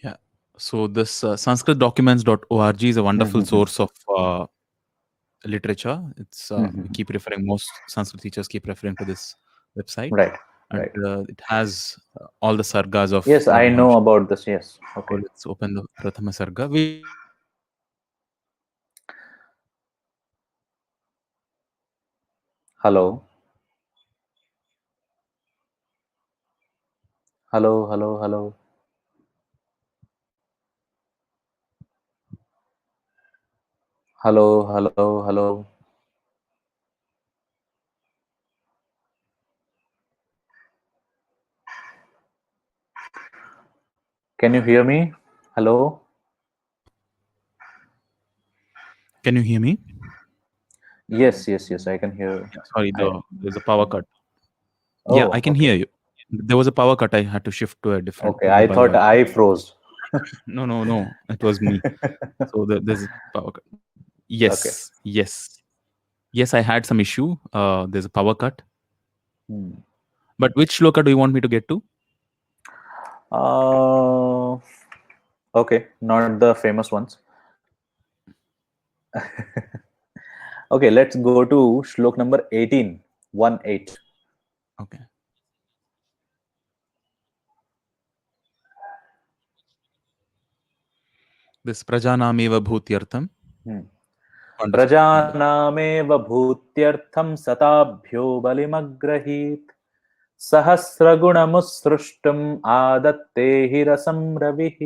Yeah. So this sanskritdocuments.org is a wonderful Mm-hmm. source of literature. It's we Mm-hmm. keep referring, most Sanskrit teachers keep referring to this website, Right. and Right. it has all the sargas of Yes, I know Raghuvansham. about this. Yes. So Okay. let's open the Prathama Sarga. We can share screen if you want. Hello. Hello. Hello. Hello. Hello. Hello. Hello. Can you hear me? Hello. Can you hear me? Yes. Yes. Yes. I can hear. Yeah, sorry, I. there's a power cut. Yeah, I Oh. can Okay. hear you. There was a power cut. I had to shift to a different Okay. I mobile thought Wi-Fi. I froze. No, no, no. It was me. So there's a power cut. Okay. Yes, yes, yes. I had some issue. There's a power cut. Hmm. But which shloka do you want me to get to? Uh. Okay. Not the famous ones. Okay. Let's go to shlok number 18. 1-8. Okay. This prajanameva bhutyartham. Hmm. Wonderful, wonderful. प्रजानामेव भूत्यर्थं सताभ्यो बलिमग्रहीत् सहस्रगुणमुत्सृष्टुम् आदत्ते हि रसं रविः.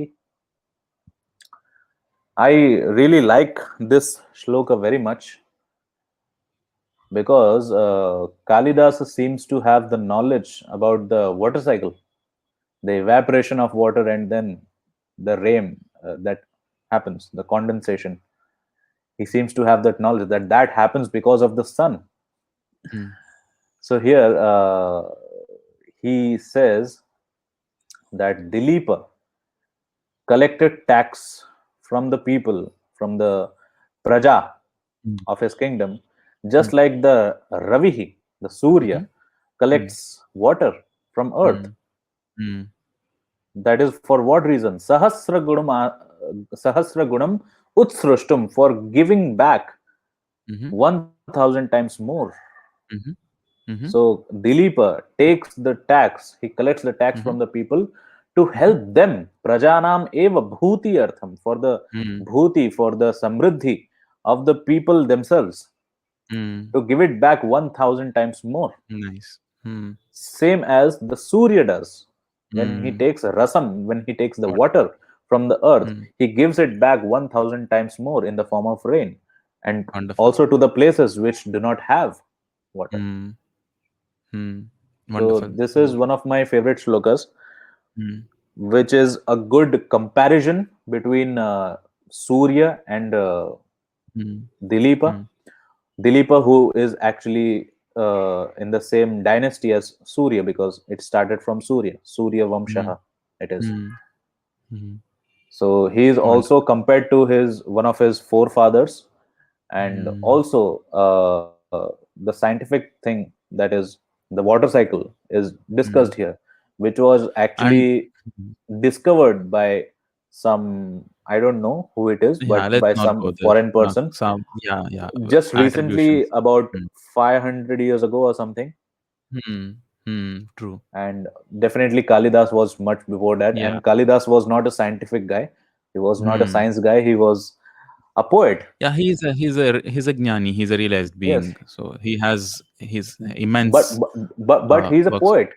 I really like this shloka very much because Kalidas seems to have the knowledge about the water cycle, the evaporation of water, and then the rain that happens, the condensation. He seems to have that knowledge that that happens because of the sun. Mm, So here he says that Dilipa collected tax from the people, from the praja mm, of his kingdom, mm, just like the Ravihi, the Surya, mhm, mm, collects water from earth. mm, mm, That is for what reason? Sahasra gunam utsrustum, for giving back mhm, 1000 times more. mhm, mhm, So Dilipa takes the tax, he collects the tax mhm, from the people to mhm, help them, prajanam eva bhuti artham, for the mm, bhuti, for the samriddhi of the people themselves, mm. to give it back 1000 times more. Nice. Mm, Same as the Surya does when he mm. takes rasam, when he takes the Water. water from the earth, Mm. he gives it back 1000 times more in the form of rain, and Wonderful. also to the places which do not have water. Mm. Mm. So Wonderful. this is Wonderful. one of my favorite shlokas, Mm. which is a good comparison between Surya and Mm. Dilipa. Mm. Dilipa, who is actually in the same dynasty as Surya, because it started from Surya, Surya Mm. Vamshaha, it is. Mm. Mm. So he is Wonderful. also compared to his one of his forefathers, and Mm. also the scientific thing, that is the water cycle, is discussed Mm. here, which was And actually mhm. discovered by some, I don't know who it is, Yeah, but let's by not some go there. foreign person Some, yeah, yeah, just recently, attributions. about Mm. 500 years ago or something. Mm. Mm. True. And definitely Kalidas was much before that, Yeah. and Kalidas was not a scientific guy, he was not a Mm. science guy, he was a poet. Yeah, he's a jnani. He's a realized Yes, being. So he has his but immense but he's a works. poet.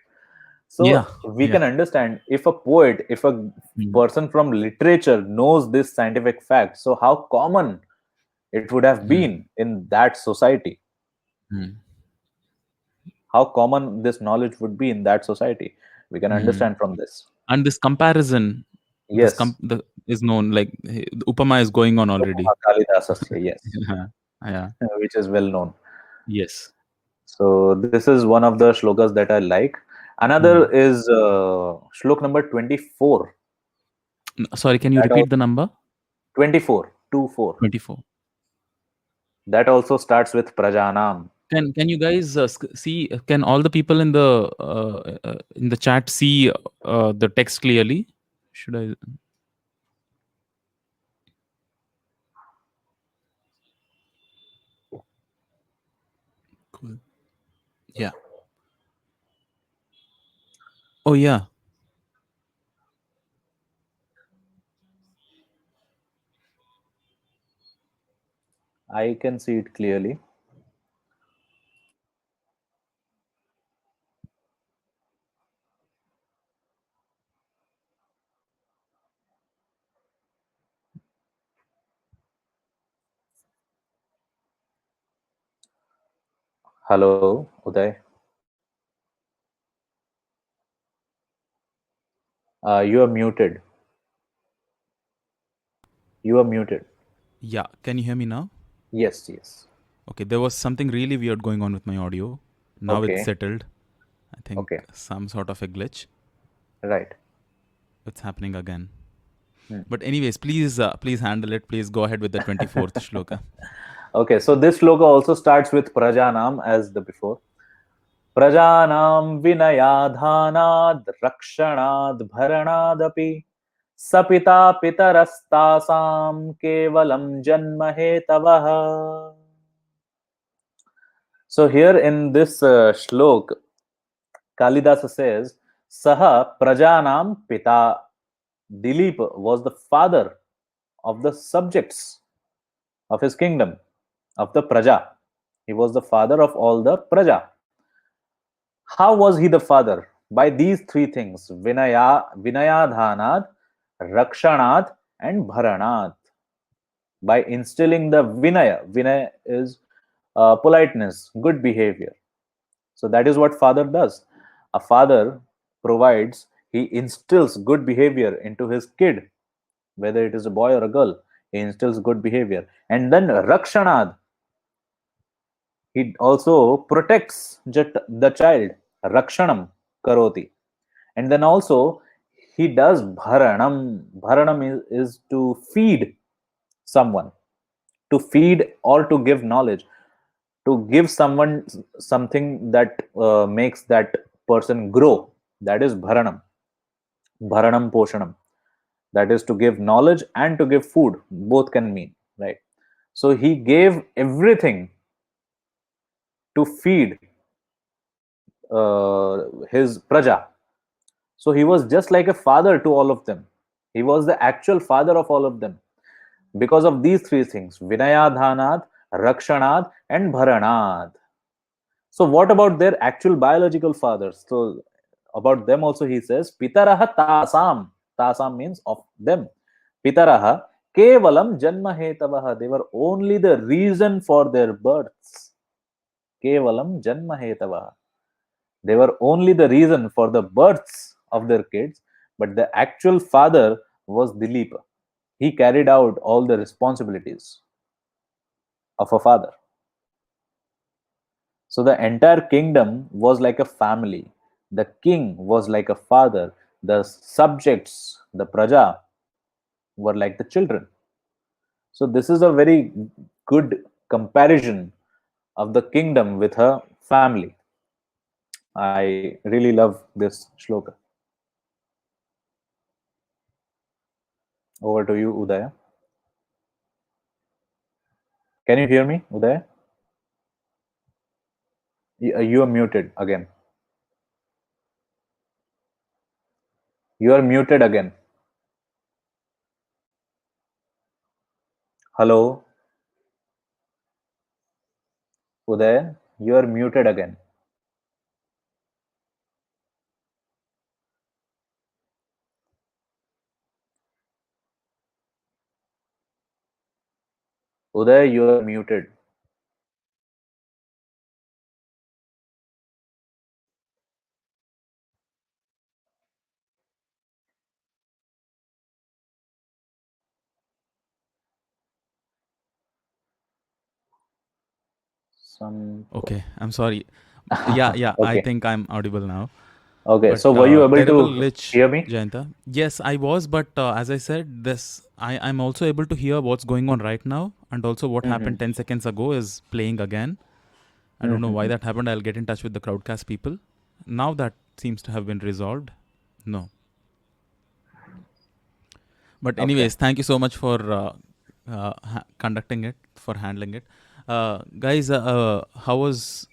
Yeah, So we yeah. can understand, if a poet, if a Mm. person from literature knows this scientific fact, so how common it would have Mm. been in that society, Mm. how common this knowledge would be in that society, we can Mm. understand from this. And this comparison, Yes, is known, like the Upama is going on already. Kalidasasya, yes, Yeah, yeah, which is well known. yes. So this is one of the shlokas that I like. Another Mm. is shlok number 24. Sorry, can you That repeat also the number? 24, 24. 24. That also starts with Prajanam. Can you guys see? Can all the people in the chat see the text clearly? Should I? Cool. Yeah. Oh yeah. I can see it clearly. Hello, Uday. You are muted. You are muted. Yeah. Can you hear me now? Yes, yes. Okay. There was something really weird going on with my audio. Now it's Okay, settled. I think okay. some sort of a glitch. Right. It's happening again. Hmm. But anyways, please handle it. Please go ahead with the 24th shloka. Okay, so this shloka also starts with Prajanam as the before. Prajanam vinayadhanad rakshanad bharanadapi sapita pitarastasam kevalam janma hetavah. So here in this shlok, Kalidasa says, Saha Prajanam Pita. Dilip was the father of the subjects of his kingdom, of the Praja. He was the father of all the Praja. How was he the father? By these three things: Vinayadhanad, Rakshanad, and Bharanad. By instilling the Vinaya. Vinaya is politeness, good behavior. So that is what father does. A father provides, he instills good behavior into his kid, whether it is a boy or a girl. He instills good behavior. And then Rakshanad, he also protects the child. Rakshanam karoti. And then also he does Bharanam. Bharanam is to feed someone, to feed or to give knowledge, to give someone something that makes that person grow. That is Bharanam. Bharanam Poshanam. That is to give knowledge and to give food. Both can mean, right? So he gave everything to feed his praja. So he was just like a father to all of them. He was the actual father of all of them because of these three things: Vinayadhanad, Rakshanad, and Bharanad. So, what about their actual biological fathers? So, about them also he says, Pitaraha Tasam. Tasam means of them. pitaraha kevalam janma hetavah. They were only the reason for their births. Kevalam janma hetavah. They were only the reason for the births of their kids, but the actual father was Dilip. He carried out all the responsibilities of a father. So the entire kingdom was like a family. The king was like a father. The subjects, the praja, were like the children. So this is a very good comparison of the kingdom with her family. I really love this shloka. Over to you, Udaya. Can you hear me, Udaya? You are muted again. You are muted again. Hello, Udaya. You are muted again. Udaya, you are muted. Some. Okay, I'm sorry. Yeah, yeah, I Okay. think I'm audible now. Okay. But So were you able terrible to glitch, hear me? Jayanta. Yes, I was, but as I said, I'm also able to hear what's going on right now, and also what Mm-hmm. happened 10 seconds ago is playing again. I don't know why Mm-hmm. that happened. I'll get in touch with the Crowdcast people. Now that seems to have been resolved. No. But Okay. anyways, thank you so much for conducting it, for handling it. Guys, how was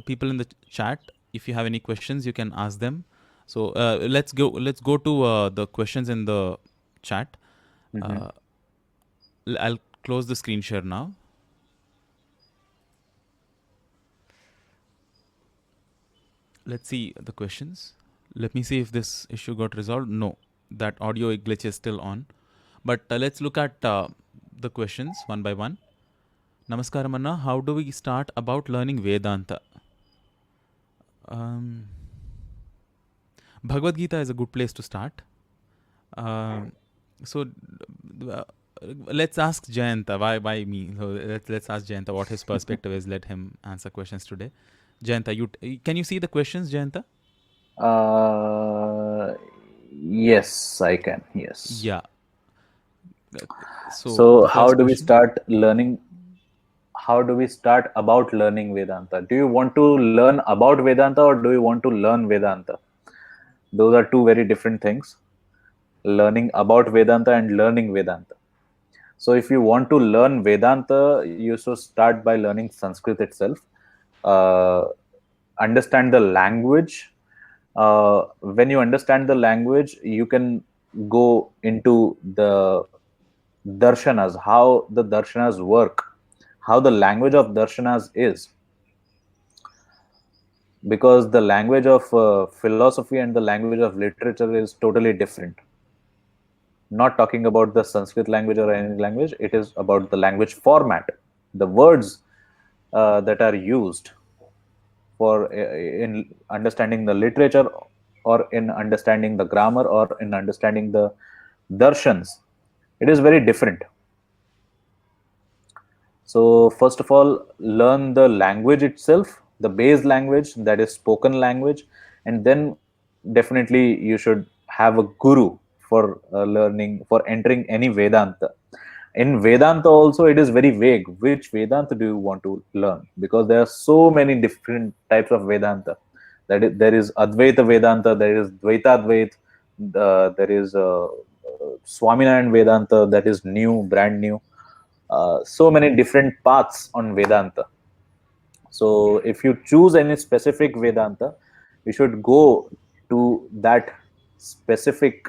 people in the chat? If you have any questions, you can ask them. So let's go to the questions in the chat. Mm-hmm. Uh, I'll close the screen share now. Let's see the questions. Let me see if this issue got resolved. No, that audio glitch is still on. But let's look at the questions one by one. Namaskaram Anna, how do we start about learning Vedanta? Um, Bhagavad Gita is a good place to start. So uh, let's ask Jayanta. Why me? So let's ask Jayanta what his perspective is. Let him answer questions today. Jayanta, can you see the questions, Jayanta? Uh, yes, I can. Yes. Yeah. Uh, So So the how first do we question. start learning? How do we start about learning Vedanta? Do you want to learn about Vedanta or do you want to learn Vedanta? Those are two very different things. Learning about Vedanta and learning Vedanta. So if you want to learn Vedanta, you should start by learning Sanskrit itself. Uh, Understand the language. When you understand the language, you can go into the darshanas, how the darshanas work, how the language of darshanas is, because the language of philosophy and the language of literature is totally different. Not talking about the Sanskrit language or any language, it is about the language format, the words that are used for in understanding the literature, or in understanding the grammar, or in understanding the darshans. It is very different. So first of all, learn the language itself, the base language, that is spoken language, and then definitely you should have a guru for learning, for entering any Vedanta. In Vedanta also, it is very vague. Which Vedanta do you want to learn? Because there are so many different types of Vedanta. There is Advaita Vedanta, there is Dvaita Advait, there is Swaminarayan Vedanta, that is new, brand new. So many different paths on Vedanta. So if you choose any specific Vedanta, you should go to that specific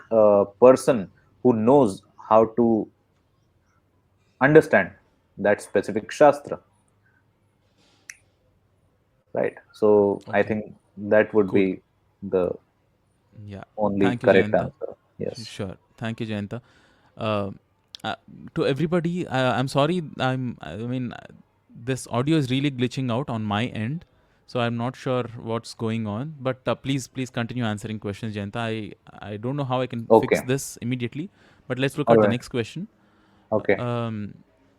person who knows how to understand that specific Shastra, right? So I Okay. think that would Cool. be the Yeah. only Thank you, correct Jayanta. answer. Yes. Sure. Thank you, Jayanta. Uh, uh, to everybody, I'm sorry. I mean, this audio is really glitching out on my end, so I'm not sure what's going on. But please continue answering questions, Janta. I don't know how I can fix Okay. this immediately, but let's look All at the right. next question. Okay. Um,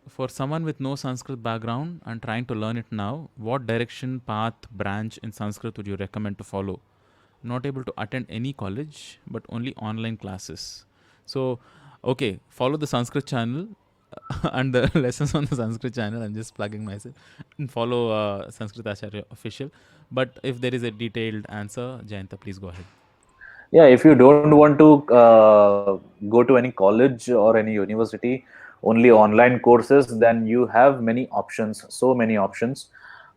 for someone with no Sanskrit background and trying to learn it now, what direction, path, branch in Sanskrit would you recommend to follow? Not able to attend any college, but only online classes. So, okay, follow the Sanskrit channel and the lessons on the Sanskrit channel. I'm just plugging myself. And follow Sanskrit Acharya official. But if there is a detailed answer, Jayanta, please go ahead. Yeah, if you don't want to go to any college or any university, only online courses, then you have many options, so many options.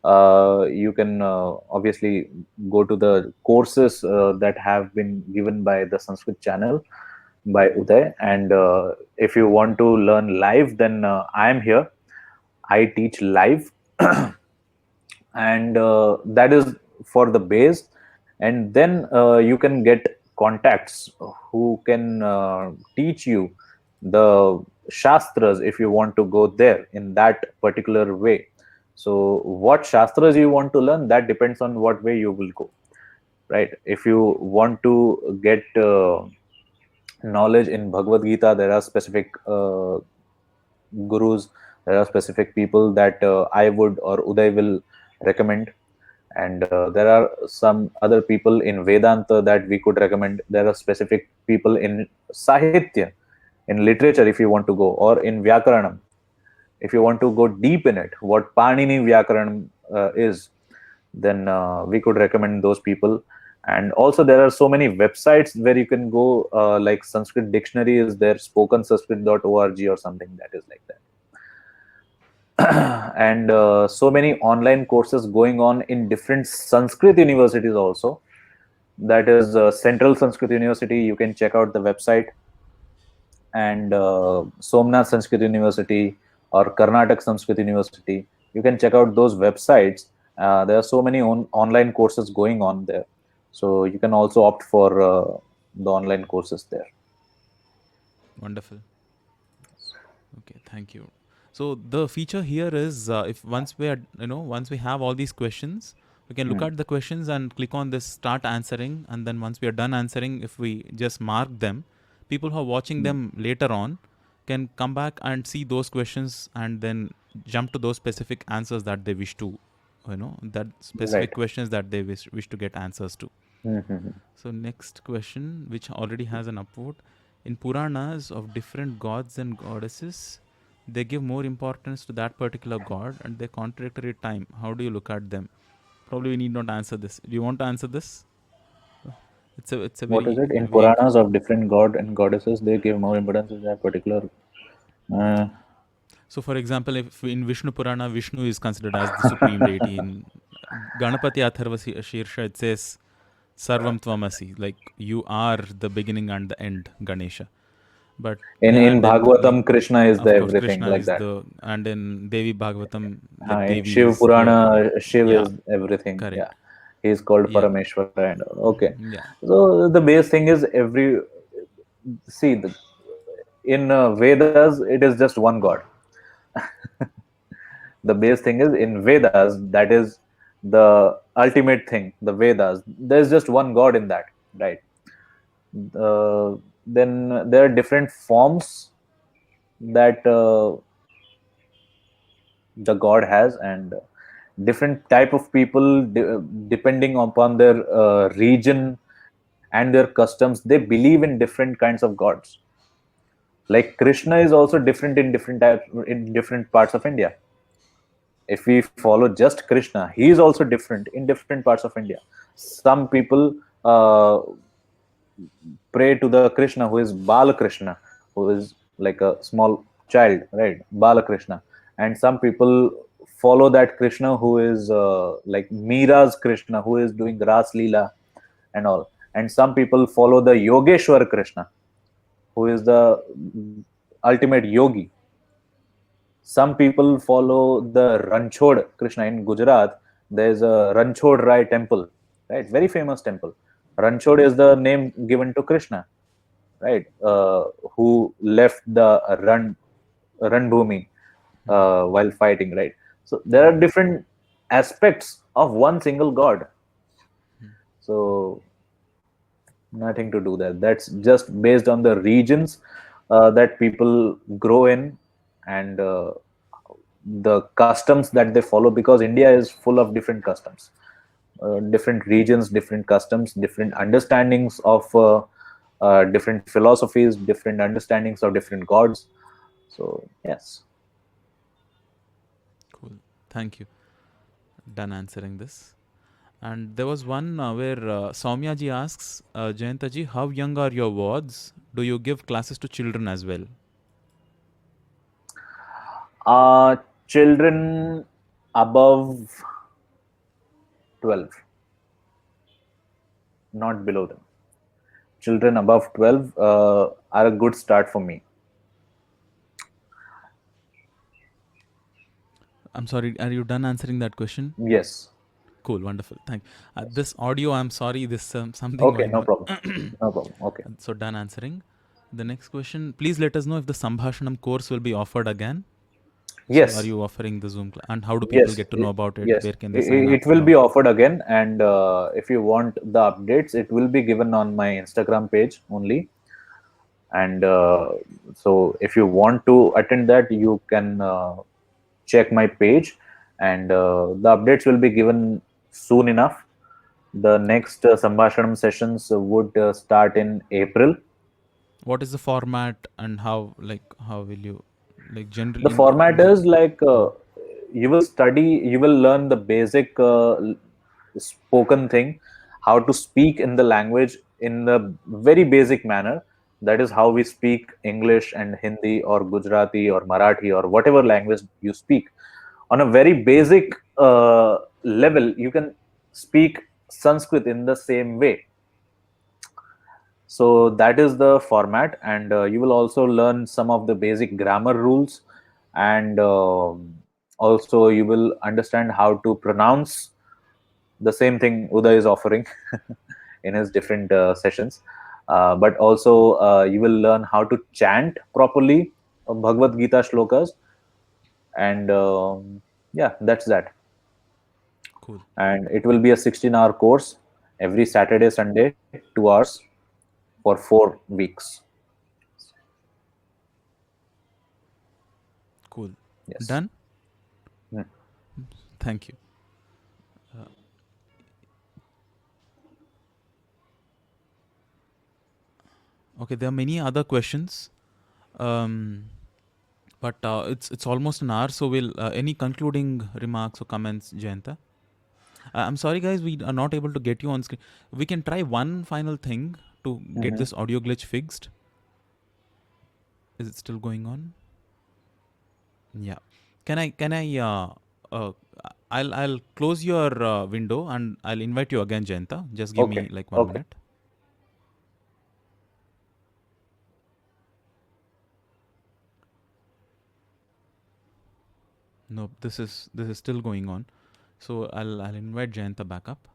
You can obviously go to the courses that have been given by the Sanskrit channel by Uday. And if you want to learn live, then I am here. I teach live, and that is for the base. And then you can get contacts who can teach you the shastras if you want to go there in that particular way. So what shastras you want to learn, that depends on what way you will go, right? If you want to get knowledge in Bhagavad Gita, there are specific gurus, there are specific people that I would or Uday will recommend. And there are some other people in Vedanta that we could recommend. There are specific people in Sahitya, in literature, if you want to go, or in Vyakaranam, if you want to go deep in it, what Panini Vyakaranam is, then we could recommend those people. And also there are so many websites where you can go, like Sanskrit dictionary is there, spokensanskrit.org or something that is like that. And so many online courses going on in different Sanskrit universities also. That is Central Sanskrit University. You can check out the website. And Somnath Sanskrit University or Karnataka Sanskrit University. You can check out those websites. There are so many online courses going on there. So you can also opt for the online courses there. Wonderful. Okay, thank you. So the feature here is if once we are, once we have all these questions, we can look Hmm. at the questions and click on this start answering. And then once we are done answering, if we just mark them, people who are watching Hmm. them later on can come back and see those questions and then jump to those specific answers that they wish to, that specific Right. questions that they wish to get answers to. Hmm. So next question, which already has an upvote. In Puranas of different gods and goddesses, they give more importance to that particular god and they contradictory time. How do you look at them? Probably we need not answer this. Do you want to answer this? It's a What is very it? In vague. Puranas of different god and goddesses, they give more importance to that particular. Uh, So for example, if in Vishnu Purana, Vishnu is considered as the supreme deity. In Ganapati Atharva Shirsha, it says Sarvam Tvamasi, like you are the beginning and the end, Ganesha. But in yeah, in and then Bhagavatam, Krishna is the of course everything Krishna like is that. the, and in Devi Bhagavatam, like In Devi Shiv is the, Purana, Shiv yeah, is everything. Yeah, correct, he is called yeah, Parameshwara and all. Okay. yeah, So the base thing is every see in Vedas it is just one God. The base thing is in Vedas, that is the ultimate thing. The Vedas, there is just one God in that, right? Then there are different forms that the god has, and different type of people depending upon their region and their customs, they believe in different kinds of gods. Like Krishna is also different in different types in different parts of India. If we follow just Krishna, he is also different in different parts of India. Some people uh, pray to the Krishna who is Bala Krishna, who is like a small child, right? Bala Krishna. And some people follow that Krishna who is like Mira's Krishna, who is doing Ras Leela and all. And some people follow the Yogeshwar Krishna, who is the ultimate yogi. Some people follow the Ranchod Krishna in Gujarat. There's a Ranchod Rai temple, right? Very famous temple. Ranchod is the name given to Krishna. right? Who left the Ranbhumi while fighting, right? So there are different aspects of one single god. So nothing to do that. That's just based on the regions that people grow in, and the customs that they follow, because India is full of different customs, different regions, different customs, different understandings of different philosophies, different understandings of different gods. So yes. Cool. Thank you. Done answering this. And there was one where Soumya ji asks, Jayanta ji, how young are your wards? Do you give classes to children as well? Children above 12, not below them. Children above 12 are a good start for me. I'm sorry, are you done answering that question? Yes. Cool, wonderful. Thank. This audio, I'm sorry, this something Okay, going no on. problem. No problem. Okay. So done answering. The next question, please let us know if the Sambhashanam course will be offered again. So are Yes. you offering the Zoom class? And how do people Yes. get to know about it? Yes. Where can they sign up It and will be all? offered again, and if you want the updates, it will be given on my Instagram page only. And so, if you want to attend that, you can check my page, and the updates will be given soon enough. The next Sambhashanam sessions would start in April. What is the format and how will you The generally format is like you will study, you will learn the basic spoken thing, how to speak in the language in a very basic manner. That is how we speak English and Hindi or Gujarati or Marathi or whatever language you speak. On a very basic level, you can speak Sanskrit in the same way. So that is the format, and you will also learn some of the basic grammar rules, and also you will understand how to pronounce the same thing Uday is offering in his different sessions. But also you will learn how to chant properly Bhagavad Gita shlokas, and yeah, that's that. cool. And it will be a 16-hour course every Saturday, Sunday, 2 hours for 4 weeks. Cool. Yes. Done? Hmm. Thank you. Okay, there are many other questions. But it's almost an hour, so we'll any concluding remarks or comments, Jayanta? I'm sorry, guys, we are not able to get you on screen. We can try one final thing to get Mhm. this audio glitch fixed. Is it still going on? Yeah. Can I? Can I? Uh, I'll close your window and I'll invite you again, Jayanta. Just give me Okay. like 1 minute. Okay. No, this is still going on. So I'll invite Jayanta back up.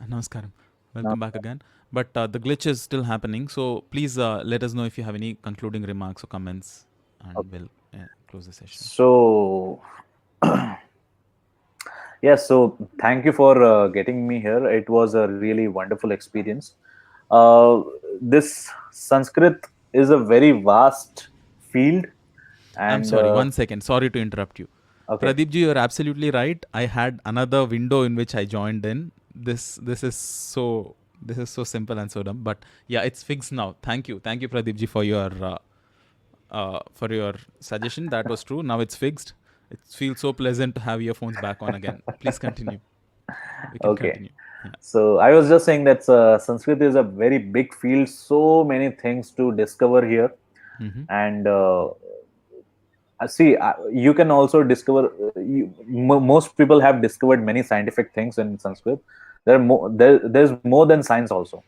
Namaskaram. Welcome back again. But the glitch is still happening. So please let us know if you have any concluding remarks or comments, and we'll close the session. So, yes, so thank you for getting me here. It was a really wonderful experience. Uh, this Sanskrit is a very vast field, I'm and sorry. 1 second. Sorry to interrupt you. okay, Pradeep ji, you're absolutely right. I had another window in which I joined in. This is so simple and so dumb. But yeah, it's fixed now. Thank you, Pradeep ji, for your suggestion. That was true. Now it's fixed. It feels so pleasant to have earphones back on again. Please continue. We can okay. continue. Yeah. So I was just saying that Sanskrit is a very big field. So many things to discover here, Mm-hmm. and see, you can also discover. Most people have discovered many scientific things in Sanskrit. There's more than science also.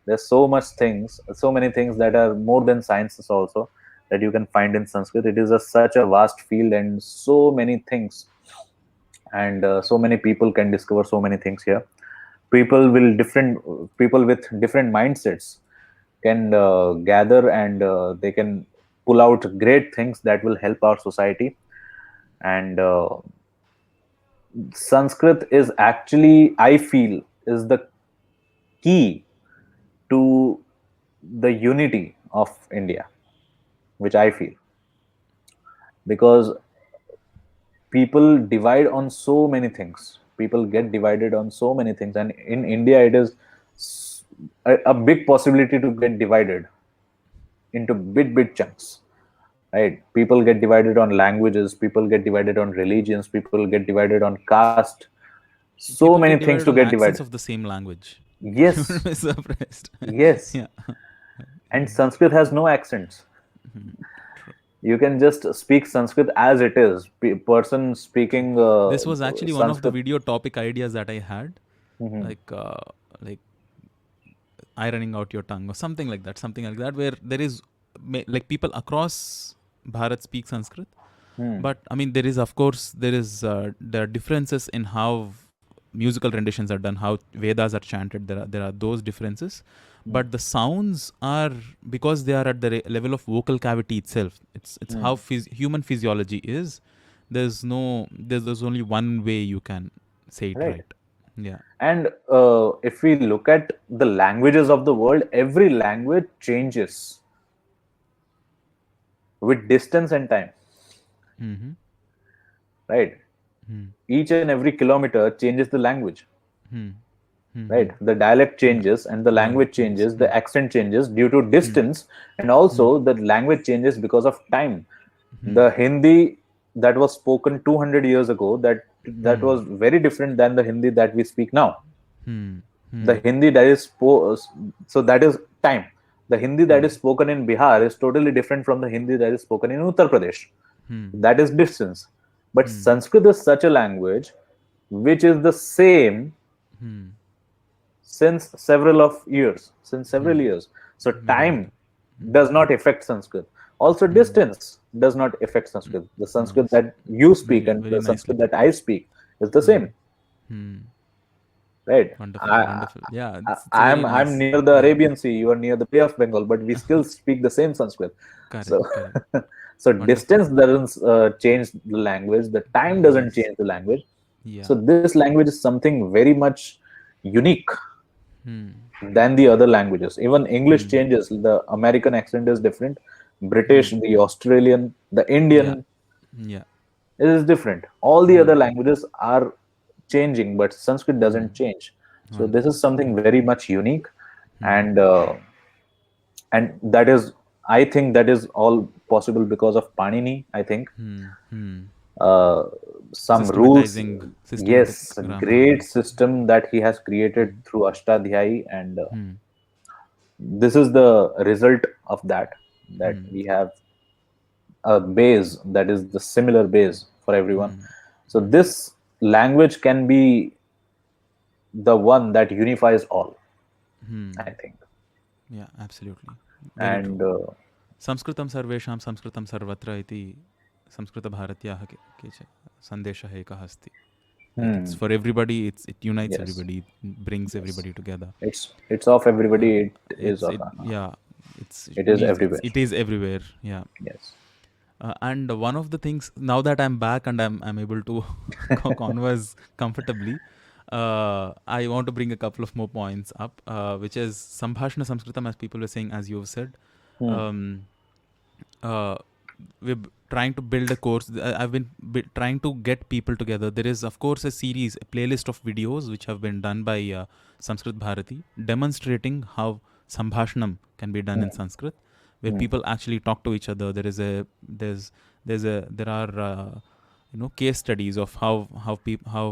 There's so much things, so many things that are more than sciences also, that you can find in Sanskrit. It is such a vast field, and so many things, and so many people can discover so many things here. People with different mindsets can gather, and they can pull out great things that will help our society. And Sanskrit is actually, I feel, is the key to the unity of India, which I feel, because people divide on so many things. People get divided on so many things, and in India, it is a big possibility to get divided into big chunks. Right? People get divided on languages. People get divided on religions. People get divided on caste. So People many get things to divided on get the divided. accents of the same language. You Yes, would be surprised. yes. Yeah. And Sanskrit has no accents. Mhm. True. You can just speak Sanskrit as it is. Person True. speaking This was actually one of the Sanskrit. video topic ideas that I had, Mhm. like like ironing out your tongue or something like that, where there is like people across Bharat speak Sanskrit, Hmm. but I mean there is, of course, there are differences in how musical renditions are done, how Vedas are chanted. There are those differences, Hmm. but the sounds are, because they are at the level of vocal cavity itself. It's Hmm. how human physiology is. There's only one way you can say it Right. right. Yeah. And if we look at the languages of the world, every language changes with distance and time. Mm-hmm. Right? Hmm. Each and every kilometer changes the language. Hmm. Hmm. Right? The dialect Yeah. changes and the Dialect language changes. changes, the accent changes due to Hmm. distance, and Hmm. also the language changes because of time. Hmm. The Hindi that was spoken 200 years ago, that Hmm. was very different than the Hindi that we speak now. Hmm. The Hmm. Hindi that is so that is time. The Hindi that is Hmm. spoken in Bihar is totally different from the Hindi that is spoken in Uttar Pradesh. Hmm. That is distance. But Hmm. Sanskrit is such a language which is the same Hmm. since several Hmm. years. So Very well. time Hmm. does not affect Sanskrit. Also, Hmm. distance does not affect Sanskrit. The Sanskrit Nice. that you speak Very, and very the nicely Sanskrit put. that I speak is the Hmm. same. Hmm. Right? Wonderful. I, Wonderful. Yeah. I, It's very I'm nice. near the Yeah. Arabian Sea. You are near the Bay of Bengal, but we still speak the same Sanskrit. Correct. So, Correct. so Wonderful. distance doesn't change the language. The time doesn't Nice. change the language. Yeah. So this language is something very much unique Hmm. than the other languages. Even English Hmm. changes. The American accent is different. British, Hmm. the Australian, the Yeah. Indian, Yeah. it is different. All the Hmm. other languages are changing, but Sanskrit Hmm. doesn't change. So this Wonderful. is something Wonderful. very much unique, Hmm. and that is, I think, that is all possible because of Panini. I think Hmm. Hmm. uh, some rules. Systematic Yes, a grammar. great And system that he has created hmm. through Ashtadhyayi, and Hmm. this is the result of that. That Hmm. we have a base that is the similar base for everyone. Hmm. So this language can be the one that unifies all, Hmm. I think. Yeah, absolutely. Very true. And संस्कृतं सर्वेषां संस्कृतं सर्वत्र इति संस्कृतभारत्याः केचन सन्देशः एकः अस्ति. Like it's hmm, for everybody. It unites yes, everybody. It brings yes, everybody together. it's of everybody. It is It's of it yeah. It's it is means everywhere. it is everywhere. Yeah. Yes. And one of the things, now that I'm back and I'm able to converse comfortably, I want to bring a couple of more points up, which is Sambhashana Samskritam, as people were saying, as you've said. Hmm. Um, uh, we're trying to build a course. I've been trying to get people together. There is, of course, a playlist of videos which have been done by Sanskrit Bharati, demonstrating how Sambhashanam can be done in Hmm. Sanskrit, where Hmm. people actually talk to each other. There are case studies of how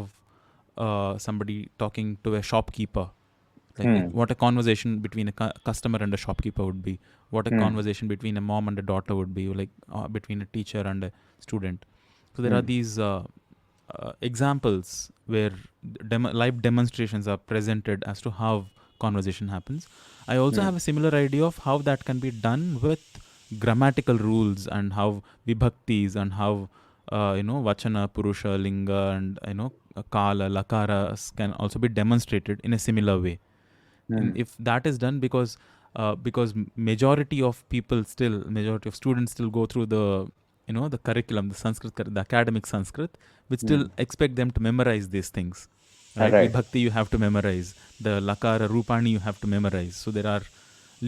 somebody talking to a shopkeeper, like Hmm. what a conversation between a customer and a shopkeeper would be, what a Hmm. conversation between a mom and a daughter would be, like between a teacher and a student. So there are Hmm. these examples where live demonstrations are presented as to how conversation happens. I also Mm. have a similar idea of how that can be done with grammatical rules, and how vibhaktis, and how vachana, purusha, linga, and kala, lakaras can also be demonstrated in a similar way. And Mm. if that is done, because majority of people still, majority of students still go through the curriculum, the Sanskrit, the academic Sanskrit, which still Mm. expect them to memorize these things, right? Right. Vibhakti you have to memorize, the lakara, rupani you have to memorize. So there are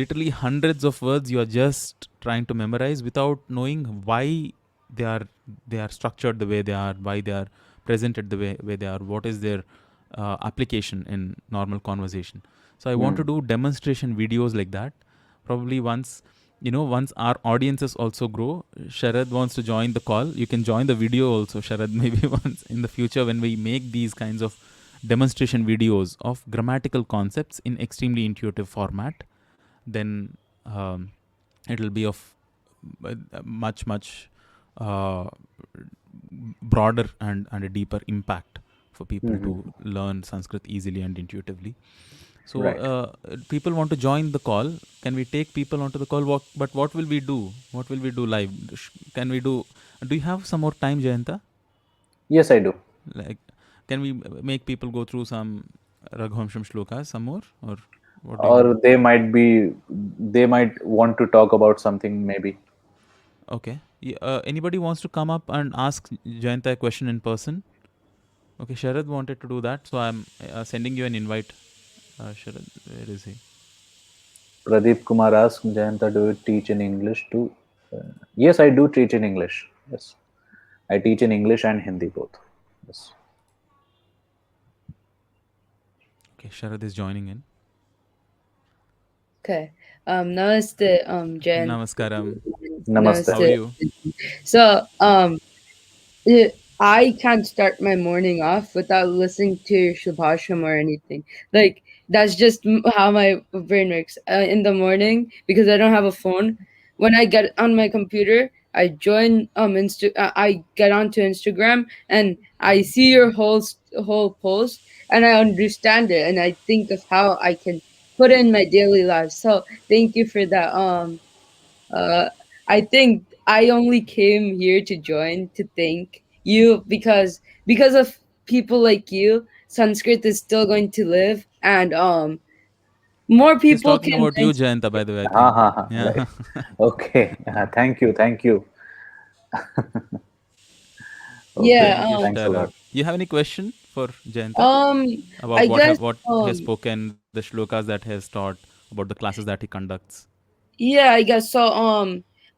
literally hundreds of words you are just trying to memorize without knowing why they are they are structured the way they are, why they are presented the way they are, what is their application in normal conversation. So I want to Mm. do demonstration videos like that. Probably once our audiences also grow, Sharad wants to join the call. You can join the video also, Sharad. Maybe once in the future when we make these kinds of demonstration videos of grammatical concepts in extremely intuitive format, then it'll be of much uh, broader and a deeper impact for people Hmm. to learn Sanskrit easily and intuitively. So Right. people want to join the call. Can we take people onto the call? But what will we do? What will we do live? Can we do? Do you have some more time, Jayanta? Yes, I do. Like, can we make people go through some Raghuvamsham shlokas some more, or what do you want? Or they might want to talk about something maybe. Okay. Anybody wants to come up and ask Jayanta a question in person? Okay, Sharad wanted to do that, so I'm sending you an invite. Sharad, where is he? Pradeep Kumar asks, Jayanta, do you teach in English too? Yes, I do teach in English. Yes. I teach in English and Hindi both. Yes. Okay, Sharad is joining in. Okay. Namaste, Jen. Namaskaram. Namaste. How are Namaste. you? So, I can't start my morning off without listening to Shubhasham or anything. Like that's just how my brain works. In the morning, because I don't have a phone, when I get on my computer, I join I get onto Instagram and I see your whole post and I understand it and I think of how I can put it in my daily life. So thank you for that. Uh, I think I only came here to join to thank you because of people like you, Sanskrit is still going to live, and more He's people talking can about you, learn. Jayanta, by the way, I Ha think. ha ha. Yeah. Right. Okay. Thank you. Thank you. Okay. Yeah. Thank you, Thanks a lot. Sharad. You have any question for Jayanta Um. about I guess. what he has spoken, the shlokas that he has taught, about the classes that he conducts? Yeah, I guess so.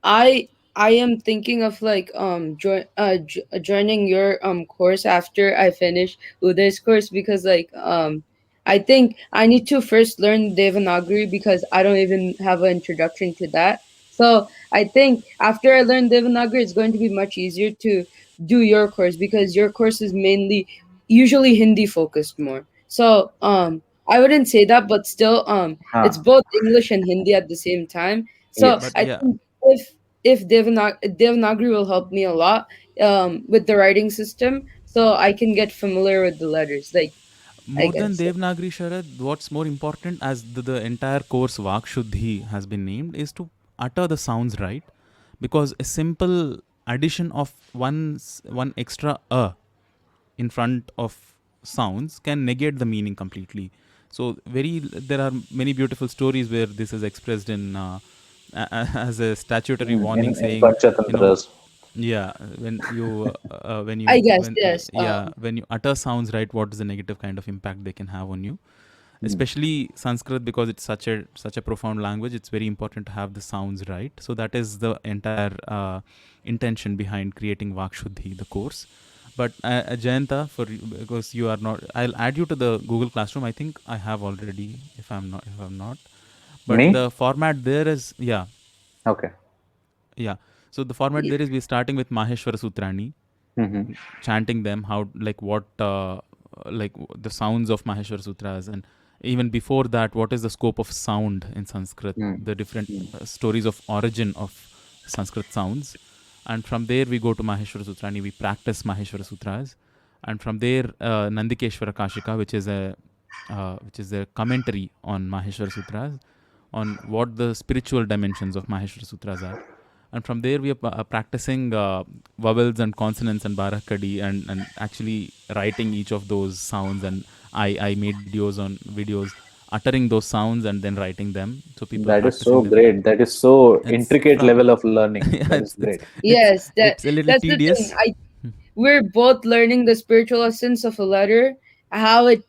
I I am thinking of like joining your course after I finish Uday's course because I think I need to first learn Devanagari because I don't even have an introduction to that. So I think after I learn Devanagari, it's going to be much easier to do your course because your course is mainly usually Hindi focused more. So I wouldn't say that, but still it's Huh. both English and Hindi at the same time. So Yes. But I yeah, think if Devanagari will help me a lot with the writing system, so I can get familiar with the letters. Like I more than guess. Devanagari, Sharad, what's more important, as the entire course Vakshuddhi has been named, is to utter the sounds right. Because a simple addition of one extra in front of sounds can negate the meaning completely. So there are many beautiful stories where this is expressed in as a statutory warning, In saying, you know, Panchatantras. yeah, I guess yes. when you utter sounds right, what is the negative kind of impact they can have on you? Mm. Especially Sanskrit, because it's such a profound language. It's very important to have the sounds right. So that is the entire intention behind creating Vakshuddhi, the course. But Jayanta, because you are not, I'll add you to the Google Classroom. I think I have already, if I'm not. But Me? the format there is, yeah, Okay. yeah. So the format there is, we're starting with Maheshwara Sutrani, Hmm. chanting them, how, like, what the sounds of Maheshwara Sutras, and even before that, what is the scope of sound in Sanskrit, Mm. the different Mm. stories of origin of Sanskrit sounds. And from there we go to Maheshwara Sutrani, we practice Maheshwara Sutras. And from there, Nandikeshwara Kashika, which is a which is a commentary on Maheshwara Sutras, on what the spiritual dimensions of Maheshwara Sutras are. And from there, we are practicing vowels and consonants and barakadi, and actually writing each of those sounds. And I made videos uttering those sounds and then writing them. So people are That is so practicing them. great. That is so It's intricate from level of learning. yeah, That is it's great. it's Yes, it's a little that's the thing. tedious. We're both learning the spiritual essence of a letter, how it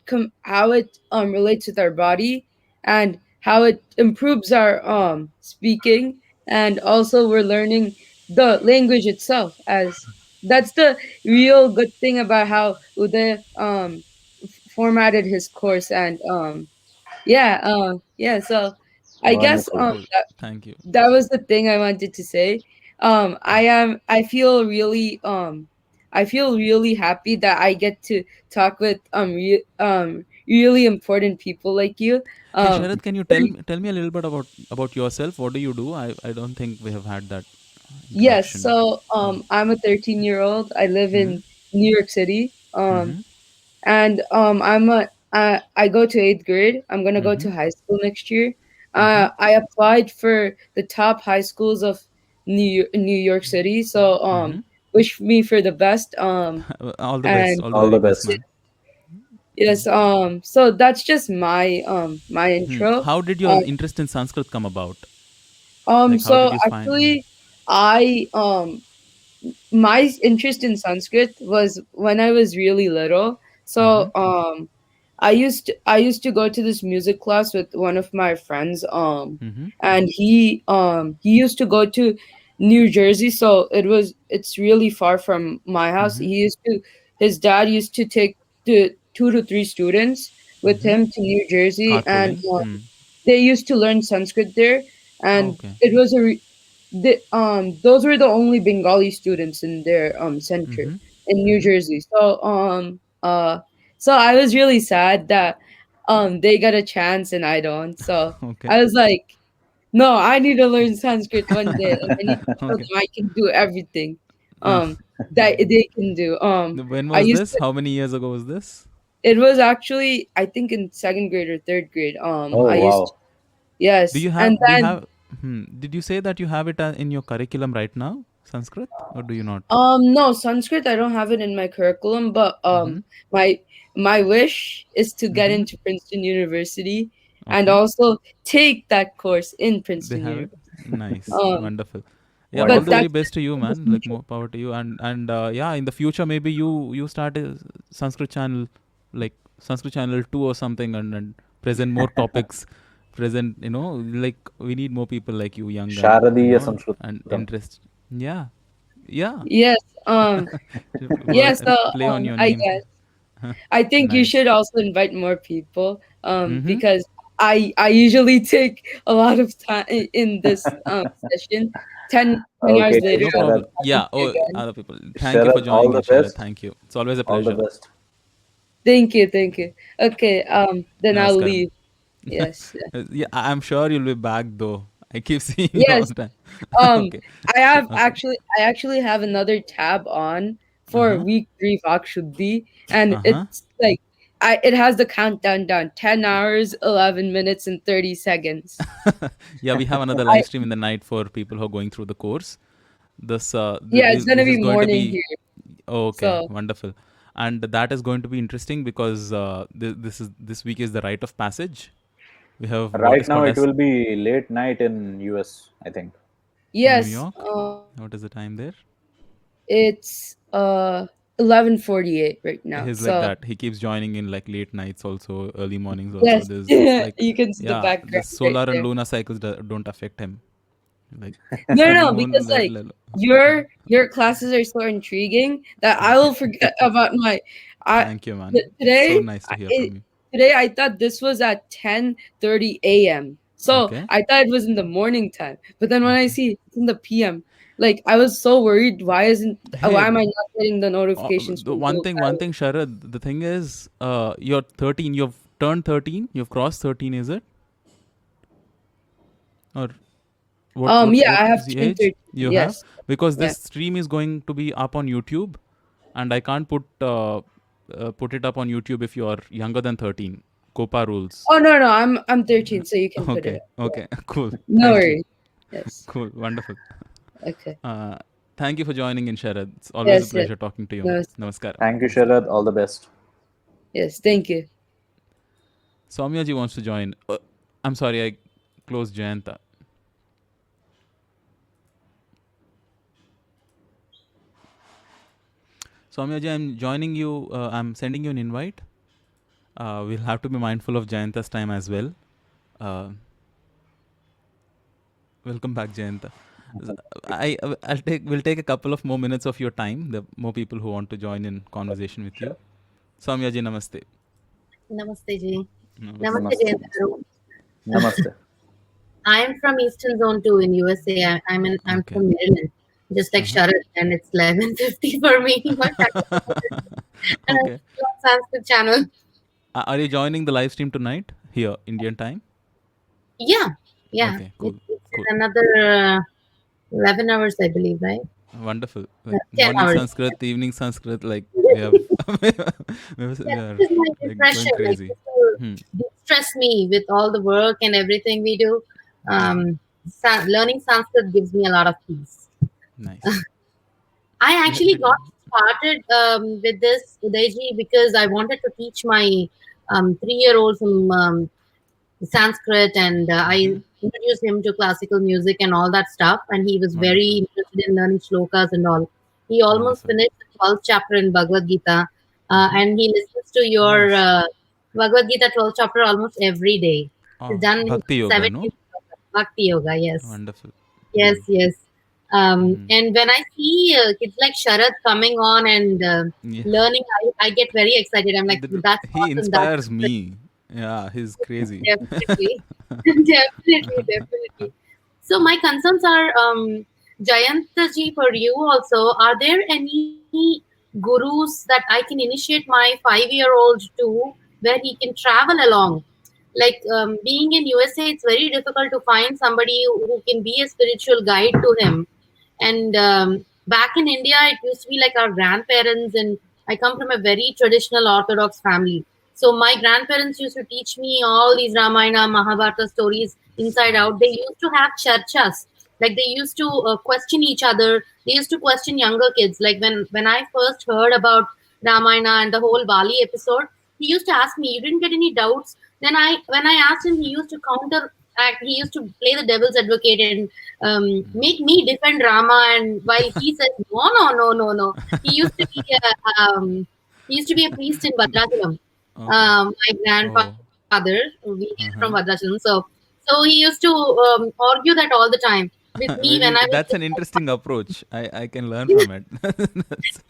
relates with our body, and how it improves our speaking, and also we're learning the language itself. As that's the real good thing about how Uday formatted his course. And yeah, so I guess Wonderful. Cool. Thank you. that was the thing I wanted to say. I feel really happy that I get to talk with really important people like you. Hey Um Sharad, can you tell me a little bit about yourself? What do you do? I don't think we have had that yes, interaction. so I'm a 13-year-old. I live Mm-hmm. in New York City. Mm-hmm. And I go to 8th grade. I'm gonna go Mm-hmm. to high school next year. Mm-hmm. I applied for the top high schools of New York City. So Mm-hmm. wish me for the best. All the best. And All the All very the best, best. man. yes, so that's just my intro. How did your Um, interest in Sanskrit come about? Like, how did so you find? actually, I my interest in Sanskrit was when I was really little. Mm-hmm. So I used to go to this music class with one of my friends. Mm-hmm. And he used to go to New Jersey, so it's really far from my house. Mm-hmm. His dad used to take the 2 to 3 students with Mm-hmm. him to New Jersey, and Carpooling. they used to learn Sanskrit there. And Okay. it was those were the only Bengali students in their center Mm-hmm. in New Mm-hmm. Jersey. So I was really sad that they got a chance and I don't. So Okay. I was like, no, I need to learn Sanskrit one day, and I need to show Okay. them I can do everything Uh, that they can do. when I was used this? to. How many years ago was this? It was actually, I think, in second grade or third grade. Oh I used to, wow. Do yes, you and have? Do you then have? Did you say that you have it in your curriculum right now, Sanskrit, or do you not? No, Sanskrit, I don't have it in my curriculum, but Mm-hmm. my my wish is to get Mm-hmm. into Princeton University and Okay. also take that course in They Princeton have it. University. Nice. Um, Wonderful. Yeah, all but the Wonderful. very that's best to you, in the man. Like, future. more power to you. And yeah, in the future maybe you start a Sanskrit channel, like Sanskrit channel 2 or something, and present more topics. Present, like we need more people like you, young and Sharadiya and Sanskritam. interest. Yeah. Yeah. Yes. Play on your I name. guess I think you Nice. should also invite more people. Mm-hmm. Because I usually take a lot of time in this session. 10 hours Okay, later, No I'll be Sharad. problem. talking Yeah. to you Oh, again. other people. Thank you for Sharad, all joining the in, Sharad. best. Thank you. It's always a All the pleasure. best. Thank you, thank you. Okay, then I'll Namaskaram. leave. Yes, yeah. Yeah, I'm sure you'll be back though. I keep seeing you all Yes. the time. Um, Okay. Okay. I actually have another tab on Uh for huh. week 3 Vakshuddhi, and Uh huh. it's like it has the countdown down 10 hours, 11 minutes, and 30 seconds. Yeah, we have another I live stream in the night for people who are going through the course. Yeah, it's gonna This be is going to morning be here. okay, So wonderful, and that is going to be interesting because this week is the rite of passage. We have what Right is now, called it as will be late night in US, I think. New yes, York. What is the time there? it's 11:48 right now. He's like So that. He keeps joining in like late nights, also early mornings. Also, yes, there's it's like you can see the yeah, the background right solar and there. lunar cycles don't affect him. Like No, sun, no, because moon, like your classes are so intriguing that I will forget about my. I thank you, man. So today nice to I, hear from you. today I thought this was at 10:30 a.m. So Okay, I thought it was in the morning time, but then when I okay. see it's in the p.m., like I was so worried. Hey, Why am I not getting the notifications the from Blue one Valley? thing, Sharad. The thing is, you're 13. You've turned 13. You've crossed 13. Is it or Yeah, what I have is the turned age 13. you have? Yes, Because yeah. this stream is going to be up on YouTube, and I can't put it up on YouTube if you are younger than 13. Copa rules. Oh no, no, I'm 13, so you can put it Okay, up. okay, cool. No Thank you. worries. Yes. Cool, wonderful. Okay. Uh, Thank you for joining in, Sharad. It's always a Yes, yes. pleasure talking to you. No, Namaskar. Thank you, Namaste. Sharad. All the best. yes, thank you. Soumya ji wants to join. I'm sorry, I closed Jayanta. Soumya ji, I'm joining you. I'm sending you an invite. We'll have to be mindful of Jayanta's time as well. Uh, Welcome back, Jayanta. I'll take. We'll take a couple of more minutes of your time. The more people who want to join in conversation with you. Sure. Soumya ji, namaste. Namaste ji. Namaste. Namaste Namaste. Jayanta Garu. Namaste. I am from Eastern Zone 2 in USA. I'm Okay. from Maryland, just like Uh-huh. Sharad, and it's 11:50 for me. My time is and I'm Okay. still on Sanskrit channel. Are you joining the live stream tonight here, Indian time? Yeah, yeah. Okay, cool, It's cool, in another 11 hours, I believe, right? wonderful. Like 10 morning hours. Sanskrit, evening Sanskrit. Like we have, we Yeah, are this is my like going refresher, like crazy. just to Hmm. de-stress me with all the work and everything we do. Mm-hmm. Learning Sanskrit gives me a lot of peace. Nice. I You actually did. got started with this Udayji because I wanted to teach my 3-year-old some Sanskrit, and I Mm-hmm. introduced him to classical music and all that stuff. And he was Wonderful. very interested in learning shlokas and all. He almost Wonderful. finished the 12th chapter in Bhagavad Gita, Mm-hmm. and he listens to your Nice. Bhagavad Gita 12th chapter almost every day. He's Oh, done his Bhakti Yoga, no? 17th Bhakti Yoga, yes. Wonderful. Yes, yes. Mm-hmm. And when I see kids like Sharad coming on and Yeah. learning, I get very excited. I'm like, that's He awesome. That's inspires me. Yeah, he's crazy. definitely, definitely, definitely. So my concerns are, Jayanta ji, for you also. Are there any gurus that I can initiate my 5-year-old to, where he can travel along? Like being in USA, it's very difficult to find somebody who can be a spiritual guide to him. And back in India, it used to be like our grandparents, and I come from a very traditional Orthodox family. So my grandparents used to teach me all these Ramayana, Mahabharata stories inside out. They used to have charchas, like they used to question each other. They used to question younger kids. Like when I first heard about Ramayana and the whole Bali episode, he used to ask me, "You didn't get any doubts?" Then when I asked him, he used to counter act. He used to play the devil's advocate and make me defend Rama. And while he says, "No, no, no, no, no," he used to be he used to be a priest in Bhadrachalam. Okay. My Oh. grandfather, we are from Uh-huh. Bhadrachalam, so he used to argue that all the time with me when I Very. was That's just an interesting approach. I can learn from it.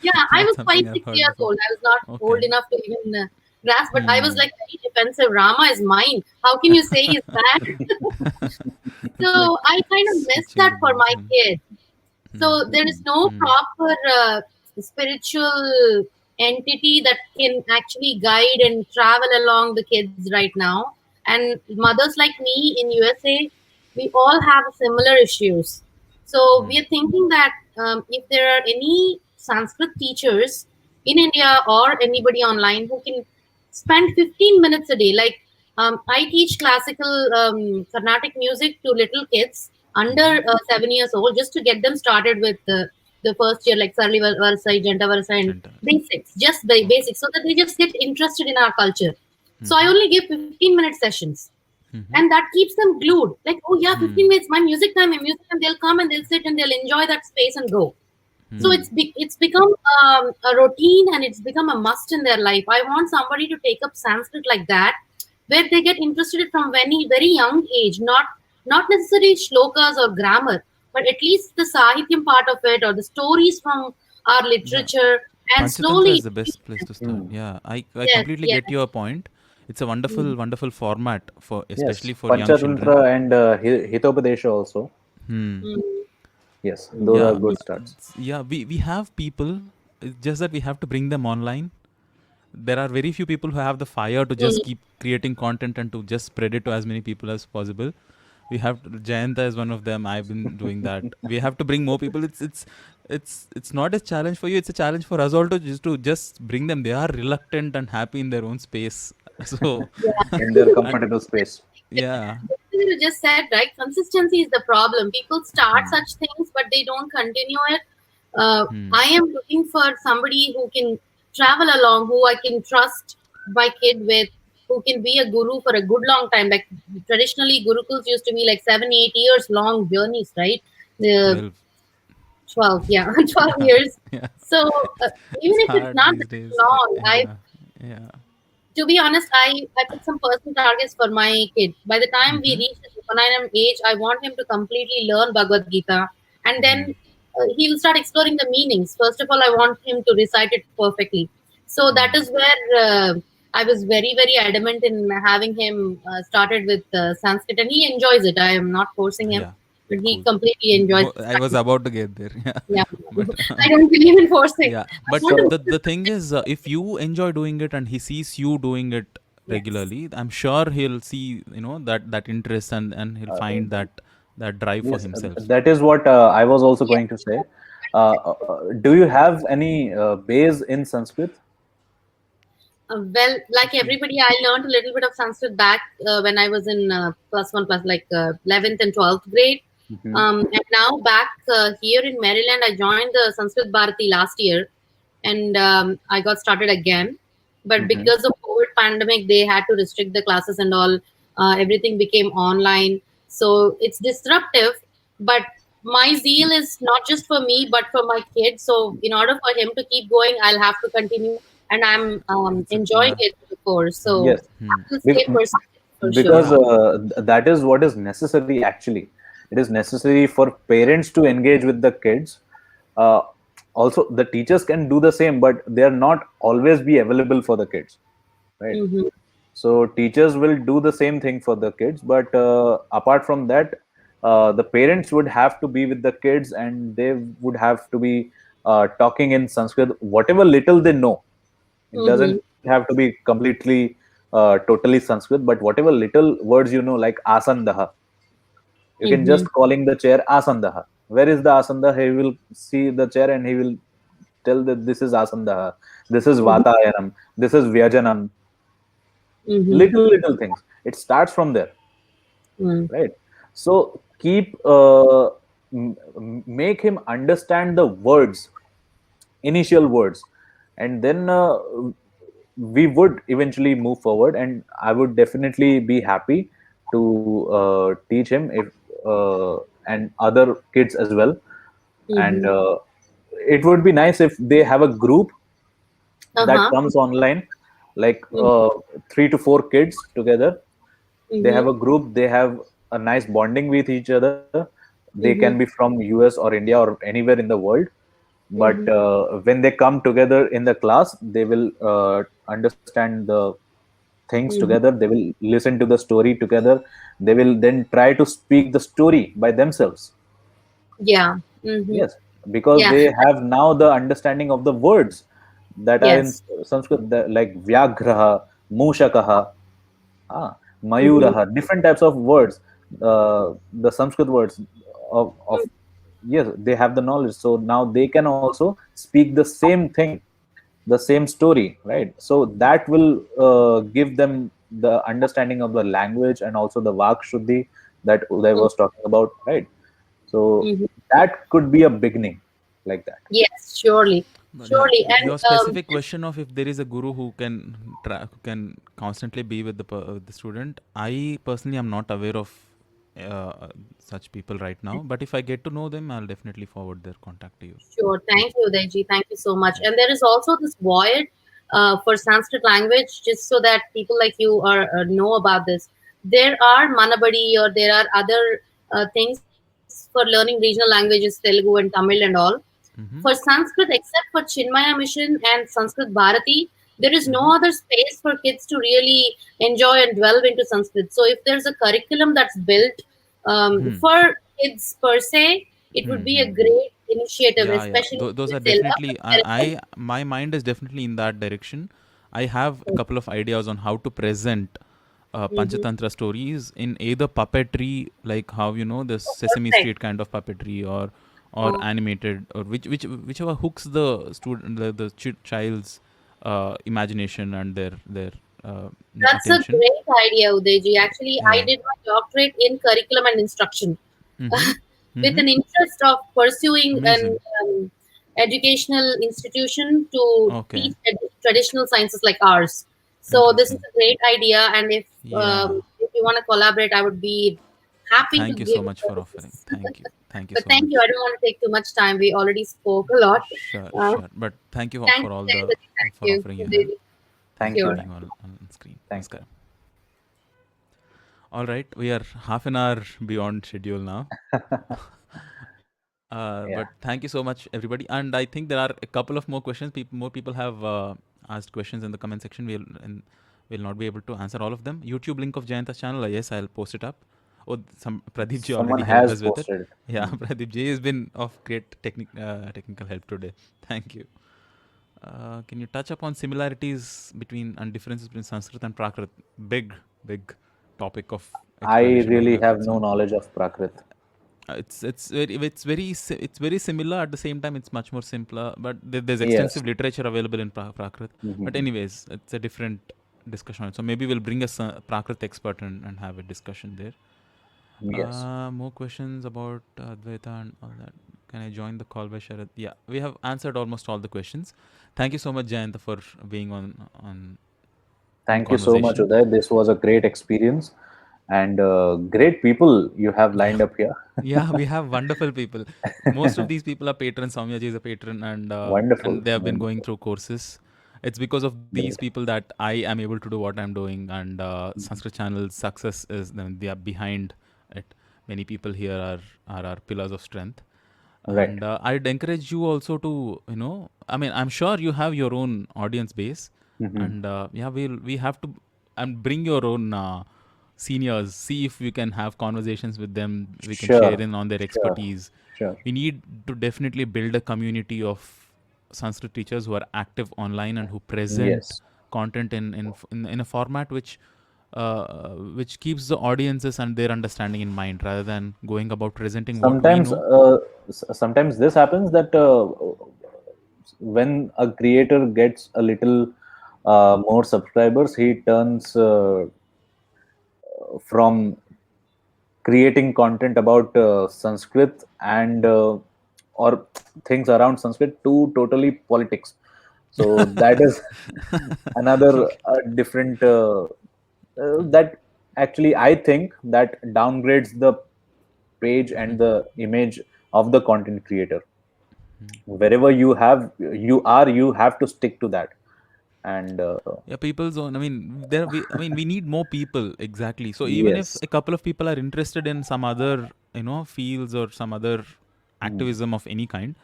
yeah, I Not was something five, I've six heard years before. old. I was not old Okay. enough to even grasp, but I was Hmm. like very defensive. Rama is mine. How can you say he's bad? It's like So I kind of missed switching that the for roles. my Hmm. kid. Hmm. So there is no Hmm. proper spiritual entity that can actually guide and travel along the kids right now. And mothers like me in USA, we all have similar issues. So Hmm. we are thinking that if there are any Sanskrit teachers in India or anybody online who can spend 15 minutes a day, like I teach classical Carnatic music to little kids under Mm-hmm. 7 years old, just to get them started with the first year, like Sarli Varsa, Janta Varsa, and Center. basics, just Okay. basics, so that they just get interested in our culture. So I Mm-hmm. only give 15-minute sessions, Mm-hmm. and that keeps them glued. Like, oh yeah, Hmm. 15 minutes, my music time, my music time. They'll come and they'll sit and they'll enjoy that space and go. So Hmm. it's become a routine, and it's become a must in their life. I want somebody to take up Sanskrit like that, where they get interested from very young age, not necessarily shlokas or grammar, but at least the sahityam part of it or the stories from our Yeah. literature, and Panchatantra is slowly. the best place to start. Hmm. Yeah. I Yes, completely yes. get your point. It's a Mm. wonderful, wonderful format for Yes. especially for young children. Panchatantra and Hitopadesha also. Hmm. Mm. Yes, those are Yeah. Mm. good starts. Yeah. We have people. It's just that we have to bring them online. There are very few people who have the fire to just Mm. keep creating content and to just spread it to as many people as possible. We have to, Jayanta is one of them. I've been doing that. We have to bring more people. It's not a challenge for you. It's a challenge for us all to just bring them. They are reluctant and happy in their own space. So, in their and comfortable space. yeah. You just said, right? Consistency is the problem. People start Hmm. such things, but they don't continue it. Hmm. I am looking for somebody who can travel along, who I can trust my kid with, who can be a guru for a good long time. Like traditionally, gurukuls used to be like 7, 8 years long journeys, right? The 12. 12, yeah, 12 Yeah. years. Yeah. So even It's if it's hard not these that days. long, I Yeah. Yeah. to be honest, I put some personal targets for my kid. By the time we Mm-hmm. reach the Upanayam age, I want him to completely learn Bhagavad Gita, and Mm-hmm. then he will start exploring the meanings. First of all, I want him to recite it perfectly. So that is where I was very, very adamant in having him started with Sanskrit, and he enjoys it. I am not forcing him, Yeah. but he Cool. completely enjoys I was it. about to get there. Yeah. Yeah, But I don't believe in forcing. yeah. I But want So the him. thing is, if you enjoy doing it and he sees you doing it Yes. regularly, I'm sure he'll see, that interest, and he'll uh, find that drive for yes, himself. that is what I was also Yes. going to say. Do you have any base in Sanskrit? Well, like If you. everybody, I learned a little bit of Sanskrit back when I was in plus one, plus like 11th and 12th grade. Hmm. And now back here in Maryland, I joined the Sanskrit Bharati last year, and I got started again. But Hmm. because of COVID pandemic, they had to restrict the classes and all. Everything became online, so it's disruptive. But my zeal is not just for me, but for my kid. So in order for him to keep going, I'll have to continue, and I'm It's a. enjoying Yeah. it to the core. So Yes, Hmm. I will stay Bec- persistent for sure. because Yeah. that is what is necessary actually. It is necessary for parents to engage with the kids. uh, Also the teachers can do the same, but they are not always be available for the kids, right? Mm-hmm. So teachers will do the same thing for the kids, but apart from that, the parents would have to be with the kids, and they would have to be talking in Sanskrit whatever little they know. It Mm-hmm. doesn't have to be completely totally Sanskrit, but whatever little words you know, like asandaha, you can Mm-hmm. just calling the chair asandaha. Where is the asandaha? He will see the chair and he will tell that this is asandaha, this is Mm-hmm. vatayanam, this is vyajanam. Mm-hmm. Little things. It starts from there, Mm-hmm. right? So keep make him understand the words, initial words, and then we would eventually move forward, and I would definitely be happy to teach him, if and other kids as well. And Mm-hmm. it would be nice if they have a group that Uh-huh. comes online, like Mm-hmm. 3 to 4 kids together. They have Mm-hmm. a group, they have a nice bonding with each other. They can be Mm-hmm. from US or India or anywhere in the world, but Mm-hmm. when they come together in the class, they will understand the things Mm-hmm. together, they will listen to the story together, they will then try to speak the story by themselves. Yeah. Mm-hmm. Yes, because Yeah. they have now the understanding of the words that are in Yes. Sanskrit, like vyagraha, mushakaha, Mm-hmm. mayuraha, different types of words, the Sanskrit words of yes, they have the knowledge, so now they can also speak the same thing, the same story, right? So that will give them the understanding of the language and also the vak shuddhi that Uday was talking about, right? So Mm-hmm. that could be a beginning, like that. Yes, surely. But yeah, Surely. And your specific question of if there is a guru who can constantly be with the student, I personally am not aware of such people right now. But if I get to know them, I'll definitely forward their contact to you. sure. Thank you, Udayji. Thank you so much. Yeah. And there is also this void for Sanskrit language, just so that people like you are know about this. There are Manabadi, or there are other things for learning regional languages, Telugu and Tamil and all. For Mm-hmm. Sanskrit, except for Chinmaya Mission and Sanskrit Bharati, there is no Mm-hmm. other space for kids to really enjoy and delve into Sanskrit. So, if there's a curriculum that's built Hmm. for kids per se, it would Hmm. be a Hmm. Hmm. great initiative, Yeah, yeah. especially Those are kids. They love definitely. comparison. My mind is definitely in that direction. I have a couple of ideas on how to present Mm-hmm. Panchatantra stories in either puppetry, like how the Sesame Perfect. Street kind of puppetry, or Oh, animated, or whichever hooks the student, the child's imagination and their That's a attention. great idea, Udayji. Actually, I Yeah. did my doctorate in curriculum and instruction Mm-hmm. with Mm-hmm. an interest of pursuing an Amazing. educational institution to Okay. teach traditional sciences like ours. So this is Interesting. a great idea, and Yeah. if you want to collaborate, I would be happy to Thank you give so much for offering. services. Thank you. Thank you But so thank you. I much. don't want to take too much time. We already spoke a lot. Sure, Uh, sure. But thank you Thank for you, all the Jayanta. Thank for you, offering your help. Udayji. Thank you Thank for you. Sure. being on screen. Thank you. Namaskaram. All right, we are half an hour beyond schedule now. But thank you Yeah. so much, everybody. And I think there are a couple of more questions. More people have asked questions in the comment section. We'll not be able to answer all of them. YouTube link of Jayanta's channel. Yes, I'll post it up. Oh, some Pradeep ji Someone already helped has us with it. posted it. Yeah, Pradeep ji has been of great technical help today. Thank you. Can you touch upon similarities between and differences between Sanskrit and Prakrit? Big topic of I explanation of really have its no own. knowledge of Prakrit. It's very similar. At the same time, it's much more simpler. But there's Yes. extensive literature available in Prakrit. But Mhm. anyways, it's a different discussion. So maybe we'll bring a Prakrit expert and have a discussion there. Yes. More questions about Advaita and all that. Can I join the call by Sharad? Yeah, we have answered almost all the questions. Thank you so much, Jayanta, for being on in Thank you so much, conversation. Uday. This was a great experience and great people you have Yeah, lined up here. yeah, we have wonderful people. Most of these people are patrons. Soumyaji is a patron, and Wonderful. they have been going Wonderful. through courses. It's because of these Great. people that I am able to do what I'm doing, and Mhm. Sanskrit channel's success is they are behind it. Many people here are our pillars of strength, Right. and I'd encourage you also to I mean, I'm sure you have your own audience base, Hmm. and yeah, we have to and bring your own seniors, see if we can have conversations with them, we can share Sure. in on their Sure. expertise. Sure. We need to definitely build a community of Sanskrit teachers who are active online and who present Yes. content in a format which keeps the audiences and their understanding in mind, rather than going about presenting what we Sometimes, know. sometimes this happens that when a creator gets a little more subscribers, he turns from creating content about Sanskrit and or things around Sanskrit to totally politics. So that is another Okay. different that actually I think that downgrades the page and the image of the content creator. Wherever you have to stick to that. And Yeah, people's own. I mean, we need more people, exactly. So even if yes. a couple of people are interested in some other fields or some other Mm. activism of any kind,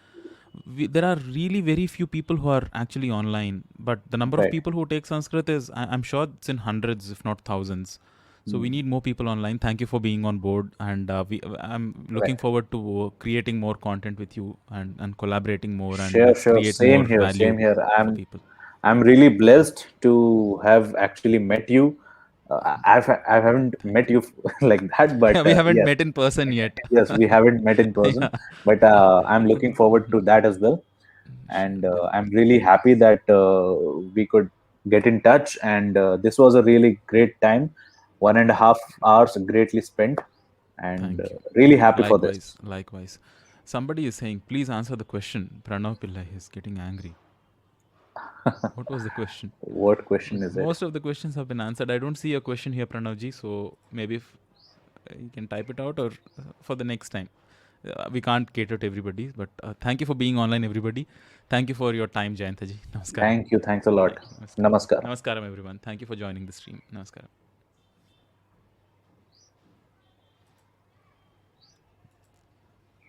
there are really very few people who are actually online. But the number of Right. people who take Sanskrit I'm sure it's in hundreds, if not thousands. So we Mm. need more people online. Thank you for being on board, and I'm looking Right. forward to creating more content with you, and collaborating more, and Sure, let's sure. create more Same here. value Same here. for people. I'm really blessed to have actually met you. I haven't Thank met you. you like that, but Yeah, we haven't yes, met in person yet. yes, we haven't met in person, Yeah. but I'm looking forward to that as well. Sure. And I'm really happy that we could get in touch. And this was a really great time, 1.5 hours greatly spent, and Thank you. really happy for this. Likewise, likewise. Somebody is saying, please answer the question. Pranav Pillai is getting angry. What was the question? What question is it? Most of the questions have been answered. I don't see a question here, Pranavji. So maybe if you can type it out, or for the next time. We can't cater to everybody, but thank you for being online, everybody. Thank you for your time, Jayantaji. Namaskaram. Thank you. Thanks a Yeah, lot. namaskaram. Namaskar. Namaskaram, everyone. Thank you for joining the stream. Namaskaram.